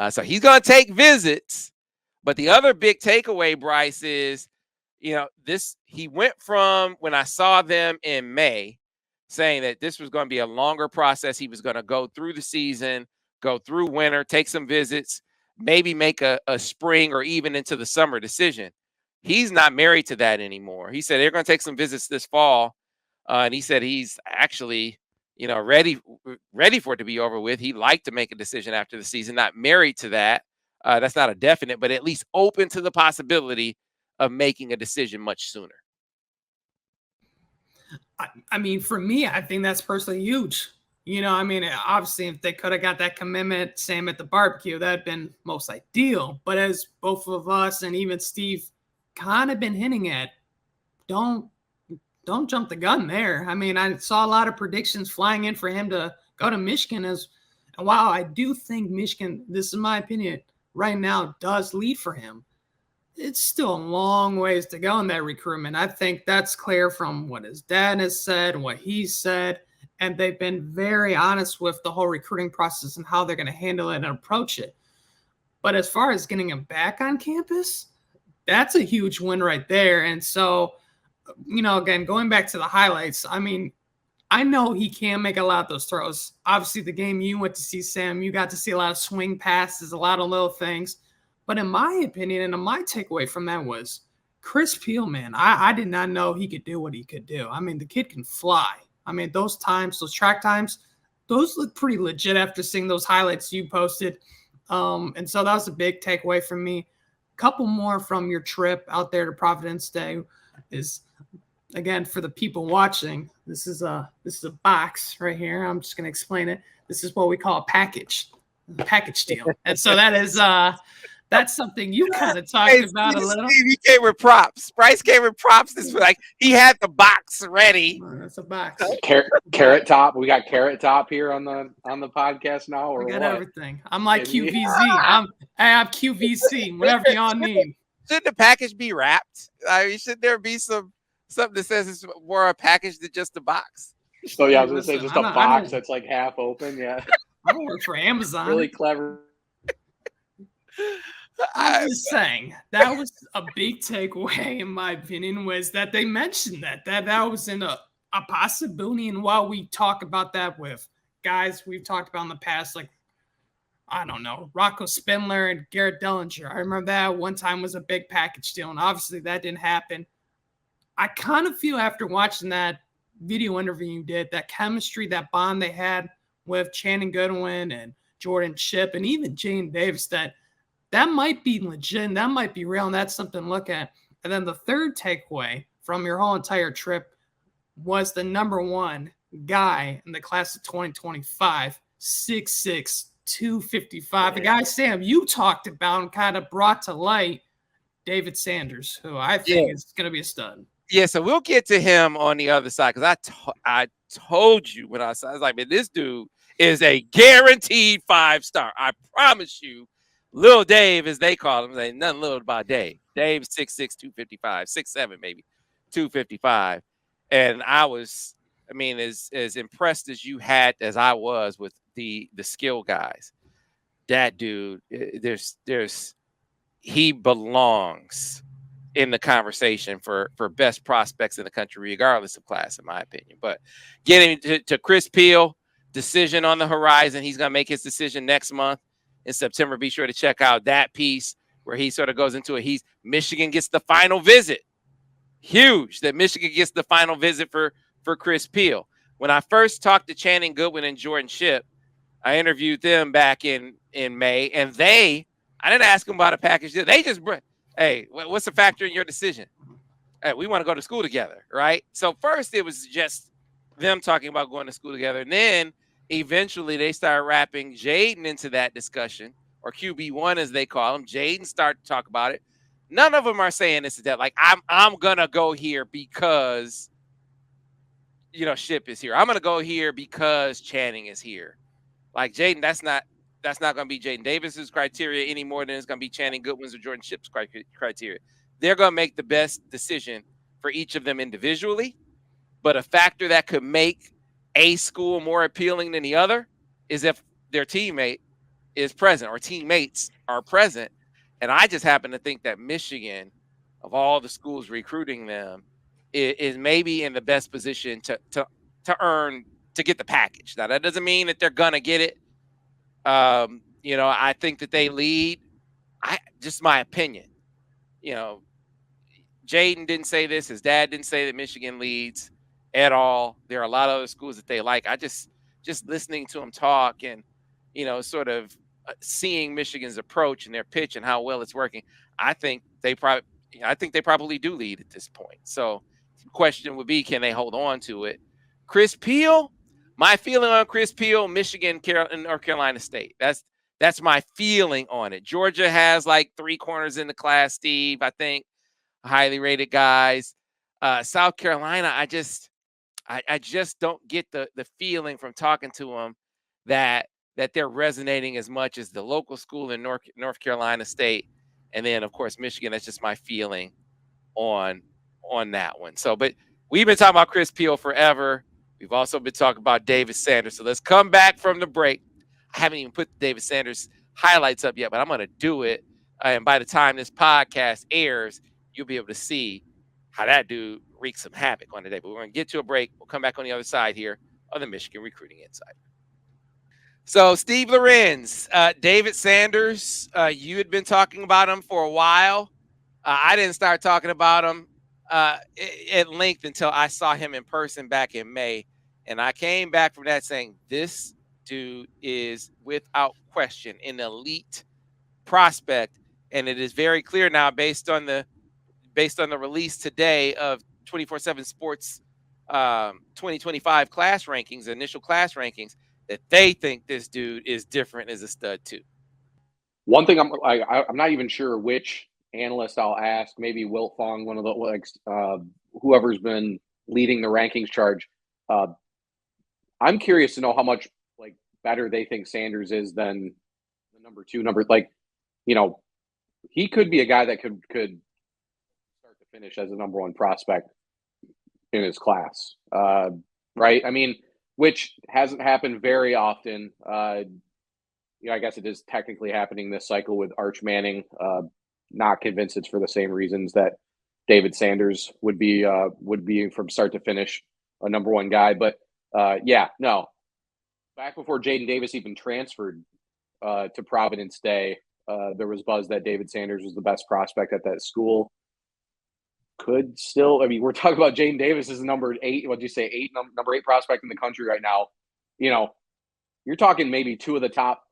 So he's going to take visits. But the other big takeaway, Bryce, is, he went from when I saw them in May saying that this was going to be a longer process. He was going to go through the season, go through winter, take some visits, maybe make a spring or even into the summer decision. He's not married to that anymore. He said they're going to take some visits this fall. And he said he's actually, ready for it to be over with. He'd like to make a decision after the season, not married to that. That's not a definite, but at least open to the possibility of making a decision much sooner. I mean, for me, I think that's personally huge. Obviously, if they could have got that commitment, same at the barbecue, that'd been most ideal. But as both of us and even Steve kind of been hinting at, don't jump the gun there. I mean, I saw a lot of predictions flying in for him to go to Michigan. And while I do think Michigan, this is my opinion, right now does lead for him, it's still a long ways to go in that recruitment. I think that's clear from what his dad has said and what he's said. And they've been very honest with the whole recruiting process and how they're going to handle it and approach it. But as far as getting him back on campus, that's a huge win right there. And so, again, going back to the highlights, I mean, I know he can make a lot of those throws. Obviously, the game you went to see, Sam, you got to see a lot of swing passes, a lot of little things. But in my opinion, and my takeaway from that was Chris Peal, man, I did not know he could do what he could do. I mean, the kid can fly. I mean, those track times, those look pretty legit after seeing those highlights you posted. And so that was a big takeaway from me. A couple more from your trip out there to Providence Day is again, for the people watching, this is a box right here. I'm just going to explain it. This is what we call a package deal. And so that is that's something you kind of talked about a little. He came with props. Brice came with props. This was like he had the box ready. Oh, that's a box. Carrot Top. We got Carrot Top here on the podcast now. Or we got what? Everything. I'm like QVZ. I have QVC. Whatever y'all need. Shouldn't the package be wrapped? I mean, should there be something that says it's more a package than just a box? So yeah, I was gonna say just a box that's like half open. Yeah, I don't work for Amazon. Really clever. I'm just saying that was a big takeaway, in my opinion, was that they mentioned that was in a possibility. And while we talk about that with guys we've talked about in the past, like, I don't know, Rocco Spindler and Garrett Dellinger. I remember that one time was a big package deal, and obviously that didn't happen. I kind of feel after watching that video interview you did, that chemistry, that bond they had with Channing Goodwin and Jordan Shipp and even Jadyn Davis, that might be legit, and that might be real, and that's something to look at. And then the third takeaway from your whole entire trip was the number one guy in the class of 2025, 6'6", 255. The guy, Sam, you talked about and kind of brought to light, David Sanders, who I think is going to be a stud. Yeah, so we'll get to him on the other side, because I told you when I was like, man, this dude is a guaranteed 5-star. I promise you. Lil Dave, as they call him, ain't nothing little about Dave. Dave's 6'6", 255, 6'7", maybe 255. And I was, I mean, as impressed as you had as I was with the skill guys. That dude, he belongs in the conversation for best prospects in the country, regardless of class, in my opinion. But getting to Chris Peal, decision on the horizon. He's going to make his decision next month in September. Be sure to check out that piece where he sort of goes into it. Michigan gets the final visit. Huge that Michigan gets the final visit for Chris Peal. When I first talked to Channing Goodwin and Jordan Shipp, I interviewed them back in May, and I didn't ask them about a package. They just, hey, what's the factor in your decision? Hey, we want to go to school together, right? So first it was just them talking about going to school together, and then eventually they started wrapping Jadyn into that discussion, or QB1 as they call him. Jadyn started to talk about it. None of them are saying this is that. Like, I'm gonna go here because Shipp is here. I'm gonna go here because Channing is here. Like Jadyn, that's not gonna be Jadyn Davis's criteria any more than it's gonna be Channing Goodwin's or Jordan Shipp's criteria. They're gonna make the best decision for each of them individually, but a factor that could make a school more appealing than the other is if their teammate is present or teammates are present. And I just happen to think that Michigan, of all the schools recruiting them, is maybe in the best position to get the package. Now, that doesn't mean that they're gonna get it. I think that they lead. Just my opinion. Jadyn didn't say this. His dad didn't say that Michigan leads at all. There are a lot of other schools that they like. I just listening to him talk and, sort of seeing Michigan's approach and their pitch and how well it's working. I think they probably do lead at this point. So the question would be, can they hold on to it? Chris Peal, my feeling on Chris Peal, Michigan, North Carolina State. That's my feeling on it. Georgia has like 3 corners in the class, Steve, I think, highly rated guys. South Carolina, I just don't get the feeling from talking to them that they're resonating as much as the local school in North Carolina State. And then, of course, Michigan. That's just my feeling on that one. So, but we've been talking about Chris Peal forever. We've also been talking about David Sanders. So let's come back from the break. I haven't even put the David Sanders highlights up yet, but I'm going to do it. And by the time this podcast airs, you'll be able to see how that dude wreaks some havoc on the day. But we're going to get to a break. We'll come back on the other side here of the Michigan Recruiting Insider. So, Steve Lorenz, David Sanders, you had been talking about him for a while. I didn't start talking about him at length until I saw him in person back in May. And I came back from that saying, this dude is without question an elite prospect. And it is very clear now based on the release today of 24/7 Sports 2025 class rankings, initial class rankings, that they think this dude is different as a stud too. One thing I'm not even sure which analyst I'll ask. Maybe Wilt Fong, one of the whoever's been leading the rankings charge. I'm curious to know how much better they think Sanders is than the number 2. He could be a guy that could start to finish as a number 1 prospect in his class, right? I mean, which hasn't happened very often. I guess it is technically happening this cycle with Arch Manning. Not convinced it's for the same reasons that David Sanders would be from start to finish a number 1 guy. But no. Back before Jadyn Davis even transferred to Providence Day, there was buzz that David Sanders was the best prospect at that school. Could still, I mean, we're talking about Jadyn Davis as number 8. What'd you say? Number 8 prospect in the country right now. You're talking maybe 2 of the top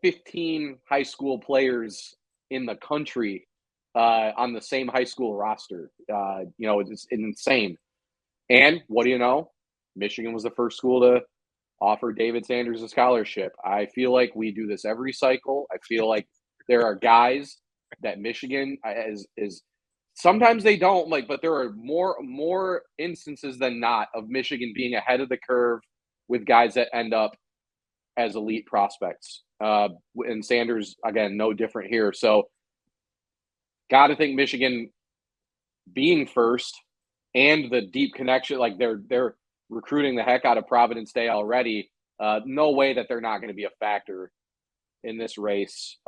15 high school players in the country on the same high school roster. It's insane. And what do you know? Michigan was the first school to offer David Sanders a scholarship. I feel like we do this every cycle. I feel like there are guys that Michigan is sometimes they don't but there are more instances than not of Michigan being ahead of the curve with guys that end up as elite prospects. And Sanders, again, no different here. So got to think Michigan being first and the deep connection, they're recruiting the heck out of Providence Day already. No way that they're not going to be a factor in this race.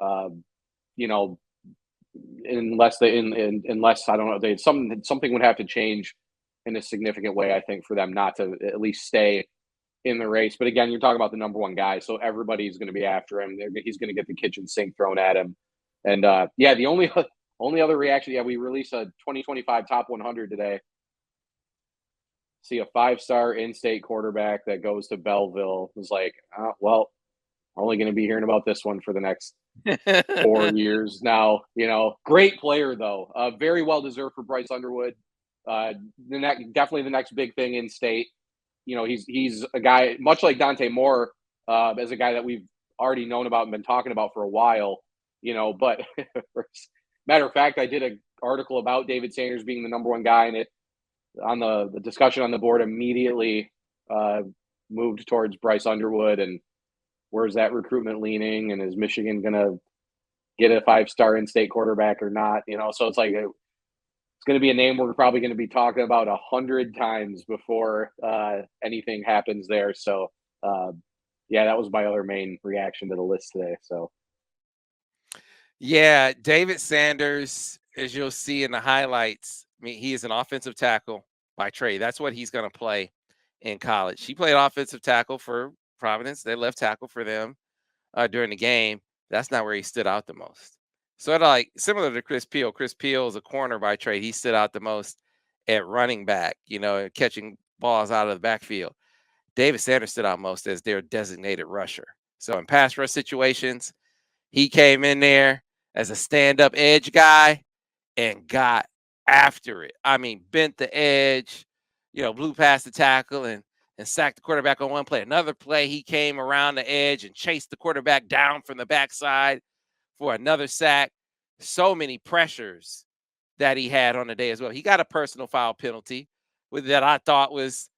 Unless I don't know, something would have to change in a significant way, I think, for them not to at least stay in the race. But again, you're talking about the number 1 guy, so everybody's going to be after him. He's going to get the kitchen sink thrown at him. And the only other reaction, we released a 2025 top 100 today. See a 5-star in-state quarterback that goes to Belleville. It was only going to be hearing about this one for the next 4 years now. Great player though. Very well deserved for Bryce Underwood. Definitely the next big thing in state. He's a guy much like Dante Moore, as a guy that we've already known about and been talking about for a while. But matter of fact, I did an article about David Sanders being the number 1 guy, and it on the discussion on the board immediately moved towards Bryce Underwood and where's that recruitment leaning, and is Michigan going to get a 5-star in-state quarterback or not? So it's going to be a name we're probably going to be talking about 100 times before anything happens there. So that was my other main reaction to the list today. So David Sanders, as you'll see in the highlights, I mean, he is an offensive tackle by trade. That's what he's going to play in college. He played offensive tackle for Providence. They left tackle for them during the game. That's not where he stood out the most. Sort of similar to Chris Peal. Chris Peal is a corner by trade. He stood out the most at running back, catching balls out of the backfield. David Sanders stood out most as their designated rusher. So in pass rush situations, he came in there as a stand-up edge guy and got after it. I mean, bent the edge, blew past the tackle and sacked the quarterback on one play. Another play, he came around the edge and chased the quarterback down from the backside for another sack. So many pressures that he had on the day as well. He got a personal foul penalty that I thought was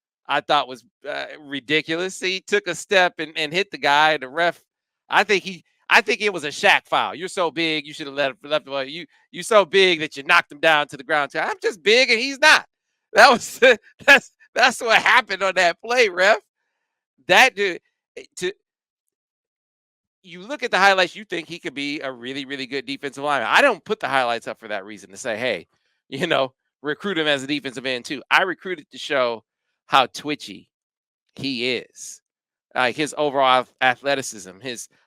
ridiculous. He took a step and hit the guy. The ref, I think it was a Shaq foul. You're so big, you should have left him. You so big that you knocked him down to the ground. I'm just big and he's not. That's what happened on that play, ref. That dude, you look at the highlights, you think he could be a really, really good defensive lineman. I don't put the highlights up for that reason to say, hey, recruit him as a defensive end too. I recruited to show how twitchy he is. His overall athleticism,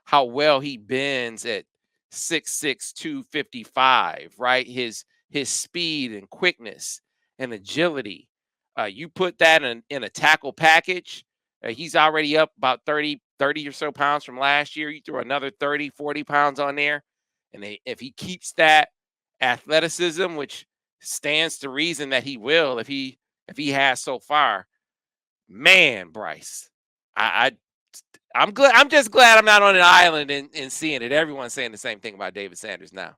how well he bends at 6'6", 255, right? His speed and quickness and agility. You put that in a tackle package, he's already up about 30 or so pounds from last year. You throw another 30, 40 pounds on there. And if he keeps that athleticism, which stands to reason that he will, if he if he has so far, man, Brice, I'm glad. I'm just glad I'm not on an island and seeing it. Everyone's saying the same thing about David Sanders now.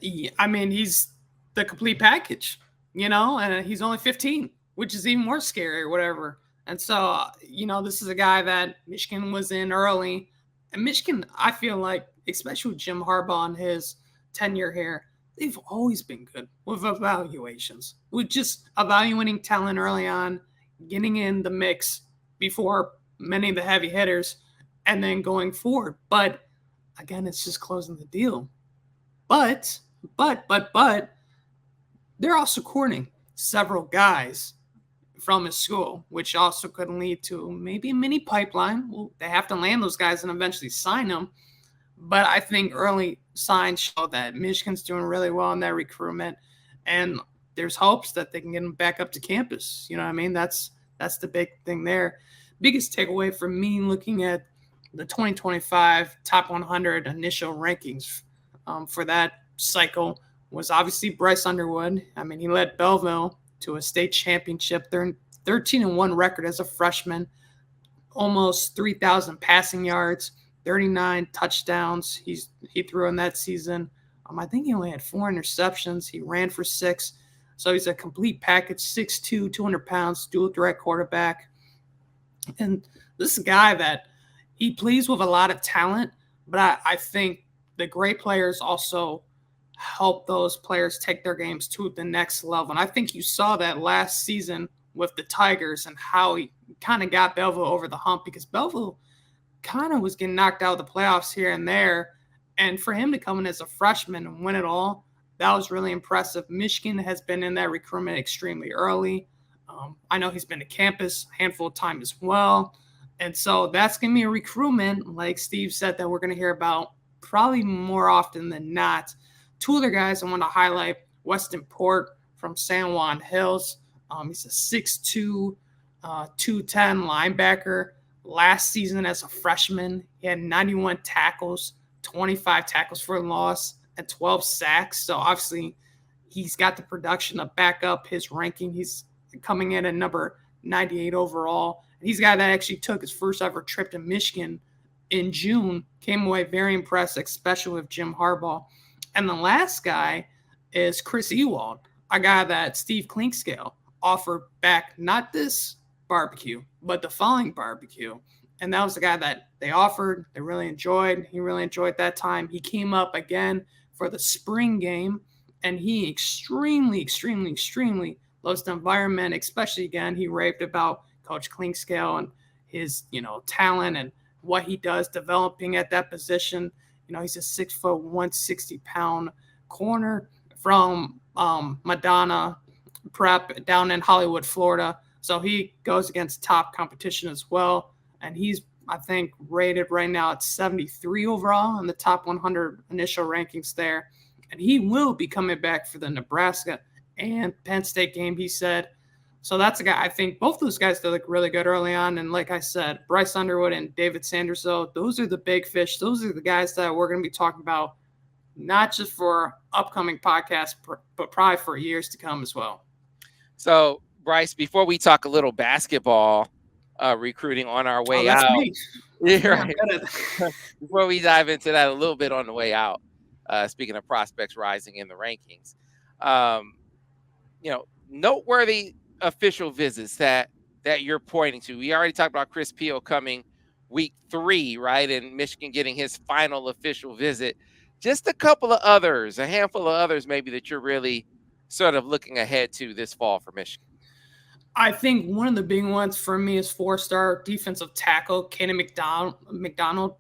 Yeah, I mean, he's the complete package, and he's only 15, which is even more scary or whatever. And so, this is a guy that Michigan was in early. And Michigan, I feel like, especially with Jim Harbaugh and his tenure here, they've always been good with evaluations, with just evaluating talent early on, getting in the mix before many of the heavy hitters, and then going forward. But again, it's just closing the deal. But they're also courting several guys from his school, which also could lead to maybe a mini pipeline. Well, they have to land those guys and eventually sign them. But I think early signs show that Michigan's doing really well in that recruitment, and there's hopes that they can get them back up to campus. You know what I mean? That's the big thing there. Biggest takeaway for me looking at the 2025 top 100 initial rankings for that cycle was obviously Bryce Underwood. I mean, he led Belleville to a state championship. They're 13-1 record as a freshman, almost 3,000 passing yards, 39 touchdowns he threw in that season. I think he only had 4 interceptions. He ran for 6. So he's a complete package, 6'2", 200 pounds, dual threat quarterback. And this is a guy that he plays with a lot of talent, but I think the great players also help those players take their games to the next level. And I think you saw that last season with the Tigers and how he kind of got Belleville over the hump, because Belleville kind of was getting knocked out of the playoffs here and there. And for him to come in as a freshman and win it all, that was really impressive. Michigan has been in that recruitment extremely early. I know he's been to campus a handful of times as well. And so that's going to be a recruitment, like Steve said, that we're going to hear about probably more often than not. 2 other guys I want to highlight, Weston Port from San Juan Hills. He's a 6'2", 210 linebacker. Last season as a freshman, he had 91 tackles, 25 tackles for a loss, and 12 sacks. So obviously he's got the production to back up his ranking. He's coming in at number 98 overall. He's a guy that actually took his first ever trip to Michigan in June, came away very impressed, especially with Jim Harbaugh. And the last guy is Chris Ewald, a guy that Steve Clinkscale offered back, not this barbecue, but the following barbecue. And that was the guy that they offered, they really enjoyed. He really enjoyed that time. He came up again for the spring game, and he extremely loves the environment, especially, again, he raved about Coach Clinkscale and his, talent and what he does developing at that position. He's a 6', 160-pound corner from Madonna Prep down in Hollywood, Florida. So he goes against top competition as well. And he's, I think, rated right now at 73 overall in the top 100 initial rankings there. And he will be coming back for the Nebraska and Penn State game, he said. So that's a guy, I think both those guys did look really good early on. And like I said, Bryce Underwood and David Sanders, though, those are the big fish. Those are the guys that we're going to be talking about, not just for upcoming podcasts, but probably for years to come as well. So, Brice, before we talk a little basketball recruiting on our way out. Yeah, right. Before we dive into that a little bit on the way out, speaking of prospects rising in the rankings, noteworthy official visits that you're pointing to. We already talked about Chris Peal coming week 3, right? And Michigan getting his final official visit. Just a handful of others maybe that you're really sort of looking ahead to this fall for Michigan. I think one of the big ones for me is 4-star defensive tackle, Kenny McDonald.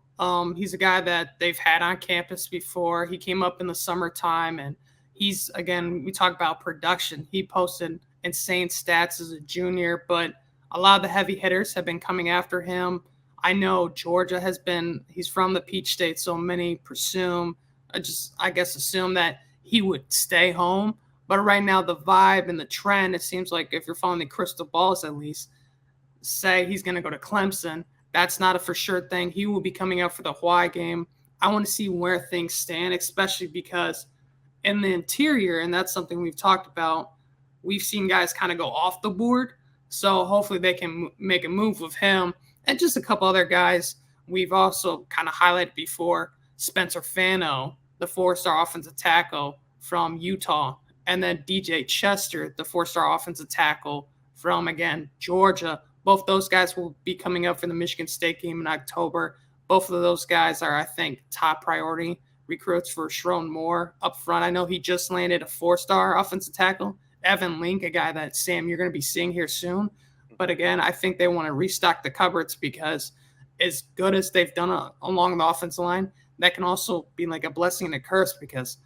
He's a guy that they've had on campus before. He came up in the summertime, and he's, again, we talk about production. He posted insane stats as a junior, but a lot of the heavy hitters have been coming after him. I know Georgia he's from the Peach State, so many assume that he would stay home. But right now, the vibe and the trend, it seems like if you're following the crystal balls at least, say he's going to go to Clemson. That's not a for sure thing. He will be coming out for the Hawaii game. I want to see where things stand, especially because in the interior, and that's something we've talked about, we've seen guys kind of go off the board. So hopefully they can make a move with him and just a couple other guys we've also kind of highlighted before. Spencer Fano, the 4-star offensive tackle from Utah, and then DJ Chester, the 4-star offensive tackle from, again, Georgia. Both those guys will be coming up for the Michigan State game in October. Both of those guys are, I think, top priority recruits for Sharon Moore up front. I know he just landed a 4-star offensive tackle, Evan Link, a guy that, Sam, you're going to be seeing here soon. But again, I think they want to restock the cupboards because as good as they've done along the offensive line, that can also be like a blessing and a curse because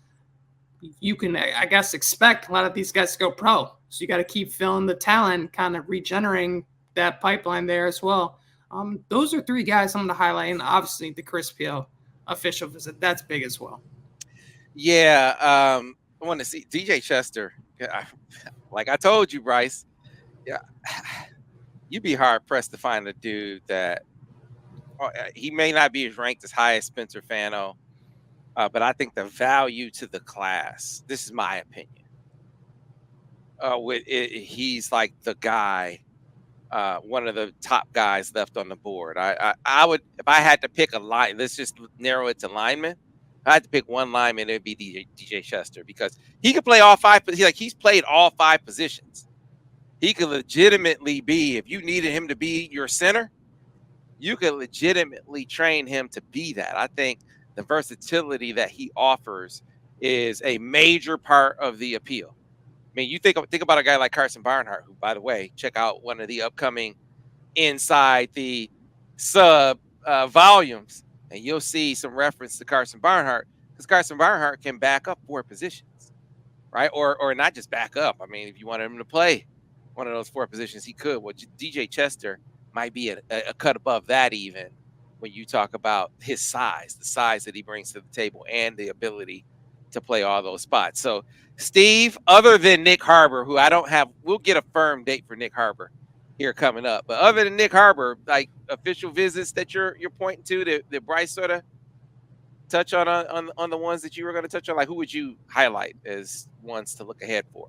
you can, I guess, expect a lot of these guys to go pro. So you got to keep filling the talent, kind of regenerating that pipeline there as well. Those are 3 guys I'm going to highlight, and obviously the Chris Peal official visit. That's big as well. Yeah, I want to see DJ Chester. Like I told you, Bryce, yeah, you'd be hard pressed to find a dude that he may not be ranked as high as Spencer Fano, but I think the value to the class. This is my opinion. He's like the guy. One of the top guys left on the board. I would, if I had to pick a line, let's just narrow it to linemen. If I had to pick one lineman, it would be DJ Chester because he could play all 5. He's played all 5 positions. He could legitimately be, if you needed him to be your center, you could legitimately train him to be that. I think the versatility that he offers is a major part of the appeal. I mean, you think about a guy like Carson Reinhardt, who, by the way, check out one of the upcoming Inside the Sub volumes, and you'll see some reference to Carson Reinhardt because Carson Reinhardt can back up 4 positions, right? Or not just back up. I mean, if you wanted him to play one of those 4 positions, he could. Well, DJ Chester might be a cut above that even when you talk about his size, the size that he brings to the table and the ability to play all those spots. So, Steve, other than Nick Harbor, who I don't have, we'll get a firm date for Nick Harbor here coming up. But other than Nick Harbor, like official visits that you're pointing to that Bryce sort of touch on the ones that you were going to touch on, like who would you highlight as ones to look ahead for?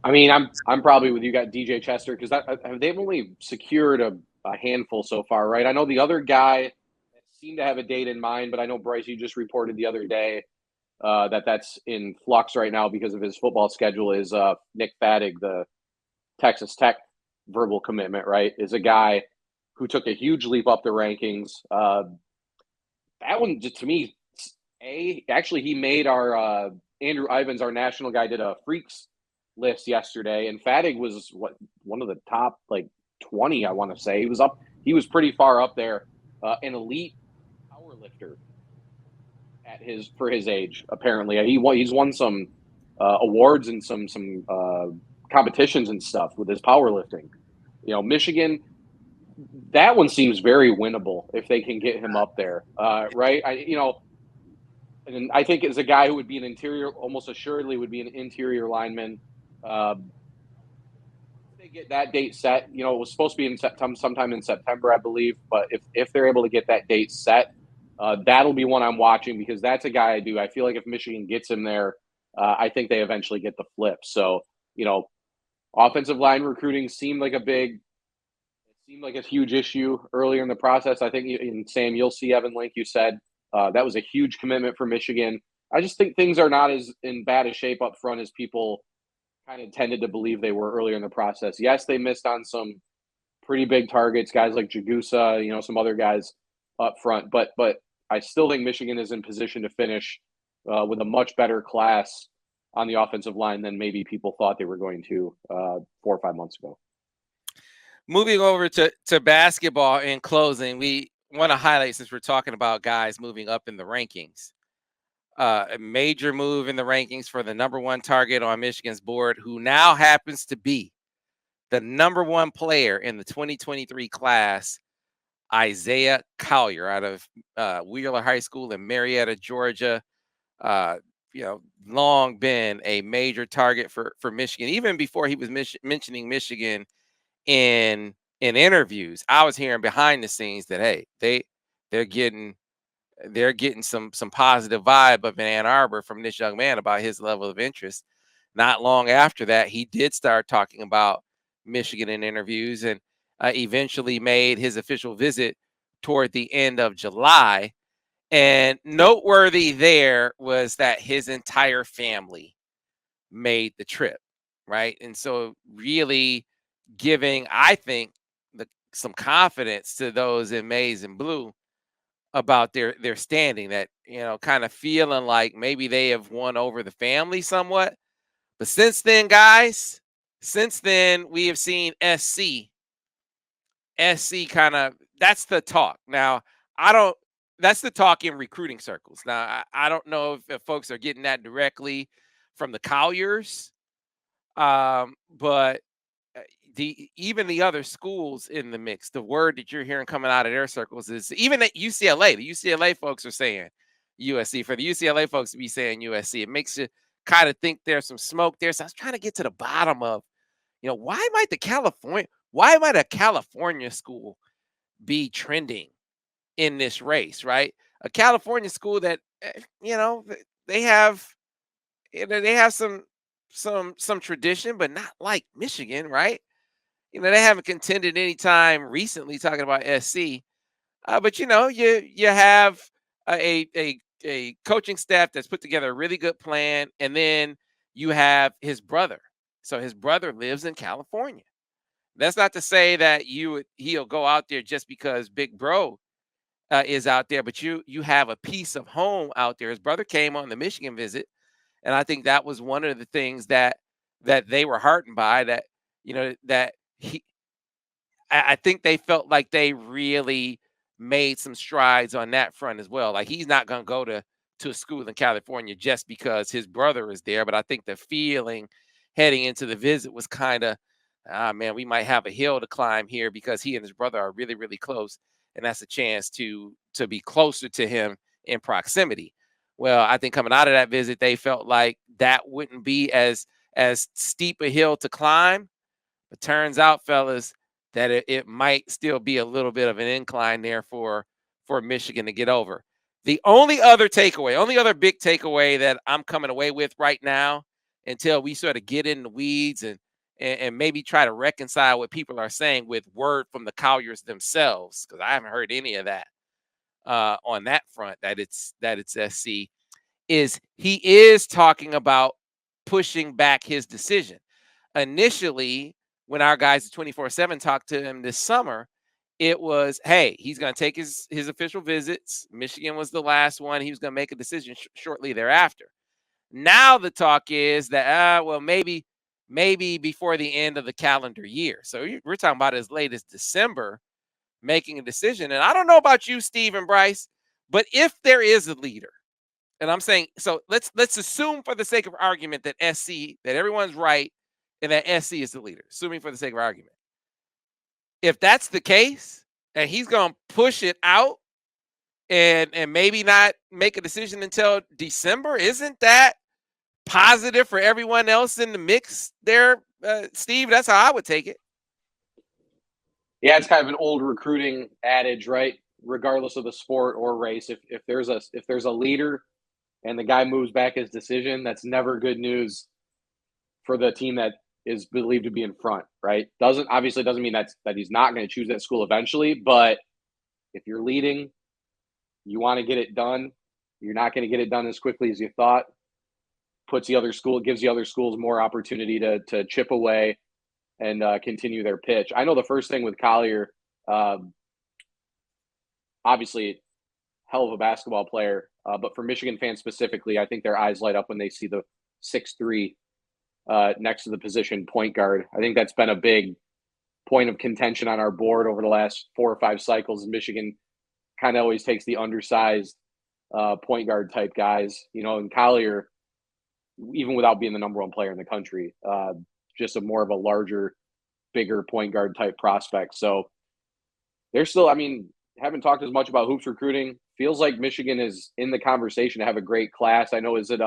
I mean, I'm probably with you. Got DJ Chester because they've only secured a handful so far, right? I know the other guy seemed to have a date in mind, but I know Bryce, you just reported the other day that's in flux right now because of his football schedule. Is Nick Fattig, the Texas Tech verbal commitment, right? Is a guy who took a huge leap up the rankings. That one, to me, actually he made our Andrew Ivins, our national guy, did a freaks list yesterday, and Fattig was one of the top 20, I want to say. He was pretty far up there, an elite power lifter for his age. Apparently, he's won some awards and some competitions and stuff with his powerlifting. You know, Michigan, that one seems very winnable if they can get him up there, right? And I think as a guy who would be an interior, almost assuredly would be an interior lineman. They get that date set. You know, it was supposed to be in sometime in September, I believe. But if they're able to get that date set, that'll be one I'm watching because that's a guy I feel like if Michigan gets him there, I think they eventually get the flip. So, you know, offensive line recruiting seemed like a huge issue earlier in the process. I think, and Sam, you'll see Evan Link, you said that was a huge commitment for Michigan. I just think things are not as in bad a shape up front as people kind of tended to believe they were earlier in the process. Yes, they missed on some pretty big targets, guys like Jagusa, you know, some other guys up front. But I still think Michigan is in position to finish with a much better class on the offensive line than maybe people thought they were going to 4 or 5 months ago. Moving over to basketball in closing, we want to highlight, since we're talking about guys moving up in the rankings, a major move in the rankings for the number 1 target on Michigan's board, who now happens to be the number 1 player in the 2023 class, Isaiah Collier out of Wheeler High School in Marietta, Georgia. You know, long been a major target for Michigan. Even before he was mentioning Michigan in interviews, I was hearing behind the scenes that, hey, they're getting some positive vibe up in Ann Arbor from this young man about his level of interest. not long after that, he did start talking about Michigan in interviews, and eventually made his official visit toward the end of July. And noteworthy there was that his entire family made the trip, right? And so really giving, I think, some confidence to those in maize and blue about their standing, that, kind of feeling like maybe they have won over the family somewhat. But since then, guys, we have seen SC kind of, that's the talk. Now, that's the talk in recruiting circles. Now, I don't know if folks are getting that directly from the Colliers, but even the other schools in the mix, the word that you're hearing coming out of their circles is even at UCLA. The UCLA folks are saying USC. For the UCLA folks to be saying USC, it makes you kind of think there's some smoke there. So I was trying to get to the bottom of, why might a California school be trending in this race, right? A California school that, they have some tradition, but not like Michigan, right? They haven't contended any time recently, talking about SC. But you have a coaching staff that's put together a really good plan, and then you have his brother. So his brother lives in California. That's not to say that he'll go out there just because Big Bro is out there, but you have a piece of home out there. His brother came on the Michigan visit, and I think that was one of the things that they were heartened by. That that I think they felt like they really made some strides on that front as well. Like, he's not going to go to a school in California just because his brother is there. But I think the feeling heading into the visit was kind of, man, we might have a hill to climb here, because he and his brother are really, really close. And that's a chance to be closer to him in proximity. Well, I think coming out of that visit, they felt like that wouldn't be as steep a hill to climb. But turns out, fellas, that it might still be a little bit of an incline there for Michigan to get over. The only other big takeaway that I'm coming away with right now, until we sort of get in the weeds and maybe try to reconcile what people are saying with word from the Colliers themselves, because I haven't heard any of that on that front, that it's SC, is he is talking about pushing back his decision. Initially, when our guys at 24/7 talked to him this summer, it was, hey, he's going to take his official visits. Michigan was the last one. He was going to make a decision shortly thereafter. Now the talk is that, well, maybe before the end of the calendar year. So we're talking about as late as December making a decision. And I don't know about you, Steve and Bryce, but if there is a leader, and I'm saying, so let's assume for the sake of argument that everyone's right and that SC is the leader, assuming for the sake of argument. If that's the case, and he's going to push it out and maybe not make a decision until December, isn't that positive for everyone else in the mix there, Steve? That's how I would take it. Yeah, it's kind of an old recruiting adage, right? Regardless of the sport or race, if there's a leader and the guy moves back his decision, that's never good news for the team that is believed to be in front, right? Doesn't mean that he's not going to choose that school eventually, but if you're leading, you want to get it done. You're not going to get it done as quickly as you thought. Gives the other schools more opportunity to chip away and continue their pitch. I know the first thing with Collier, obviously, hell of a basketball player, but for Michigan fans specifically, I think their eyes light up when they see the 6'3" next to the position point guard. I think that's been a big point of contention on our board over the last 4 or 5 cycles. Michigan kind of always takes the undersized point guard type guys, and Collier, even without being the number one player in the country, just more of a larger, bigger point guard type prospect. So they're still, haven't talked as much about hoops recruiting. Feels like Michigan is in the conversation to have a great class. I know, is it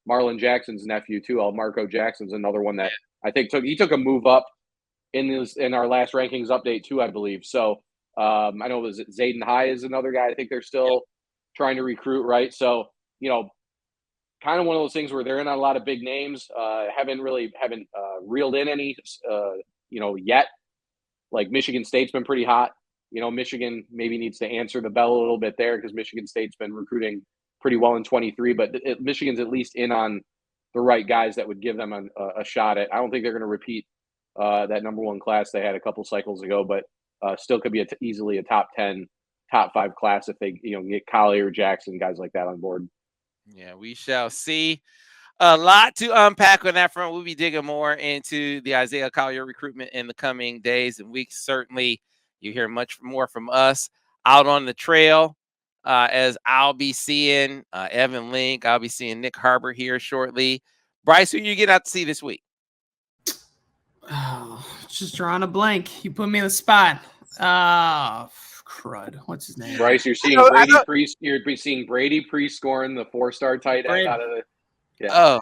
Marlon Jackson's nephew too? Marco Jackson's another one that I think took a move up in our last rankings update too, I believe. So I know, was it Jadyn High is another guy I think they're still trying to recruit, right? So, kind of one of those things where they're in a lot of big names, haven't reeled in any, yet. Like Michigan State's been pretty hot. Michigan maybe needs to answer the bell a little bit there because Michigan State's been recruiting pretty well in 23, but Michigan's at least in on the right guys that would give them a shot at. I don't think they're going to repeat that number 1 class they had a couple cycles ago, but still could be easily a top 10, top 5 class if they get Collier, Jackson, guys like that on board. Yeah, we shall see. A lot to unpack on that front. We'll be digging more into the Isaiah Collier recruitment in the coming days and weeks. Certainly, you hear much more from us out on the trail, as I'll be seeing Evan Link. I'll be seeing Nick Harbor here shortly. Bryce, who you getting out to see this week? Oh, just drawing a blank. You put me in the spot. Crud. What's his name? Bryce, you're seeing You're seeing Brady Priest scoring the 4-star tight end out of the. Yeah. Oh,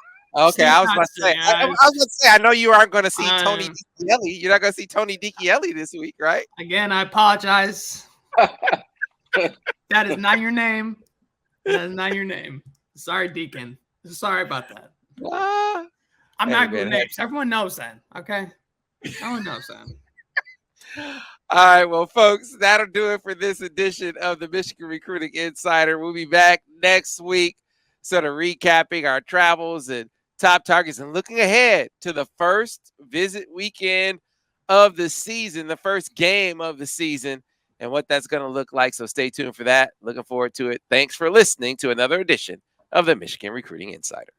okay. I was about to say. I was going to say. I know you aren't going to see Tony DiChielli. You're not going to see Tony DiChielli this week, right? Again, I apologize. That is not your name. That is not your name. Sorry, Deacon. Sorry about that. I'm not good at names. Everyone knows that. Okay. Everyone knows that. All right, well, folks, that'll do it for this edition of the Michigan Recruiting Insider. We'll be back next week, sort of recapping our travels and top targets and looking ahead to the first visit weekend of the season, the first game of the season, and what that's going to look like. So stay tuned for that. Looking forward to it. Thanks for listening to another edition of the Michigan Recruiting Insider.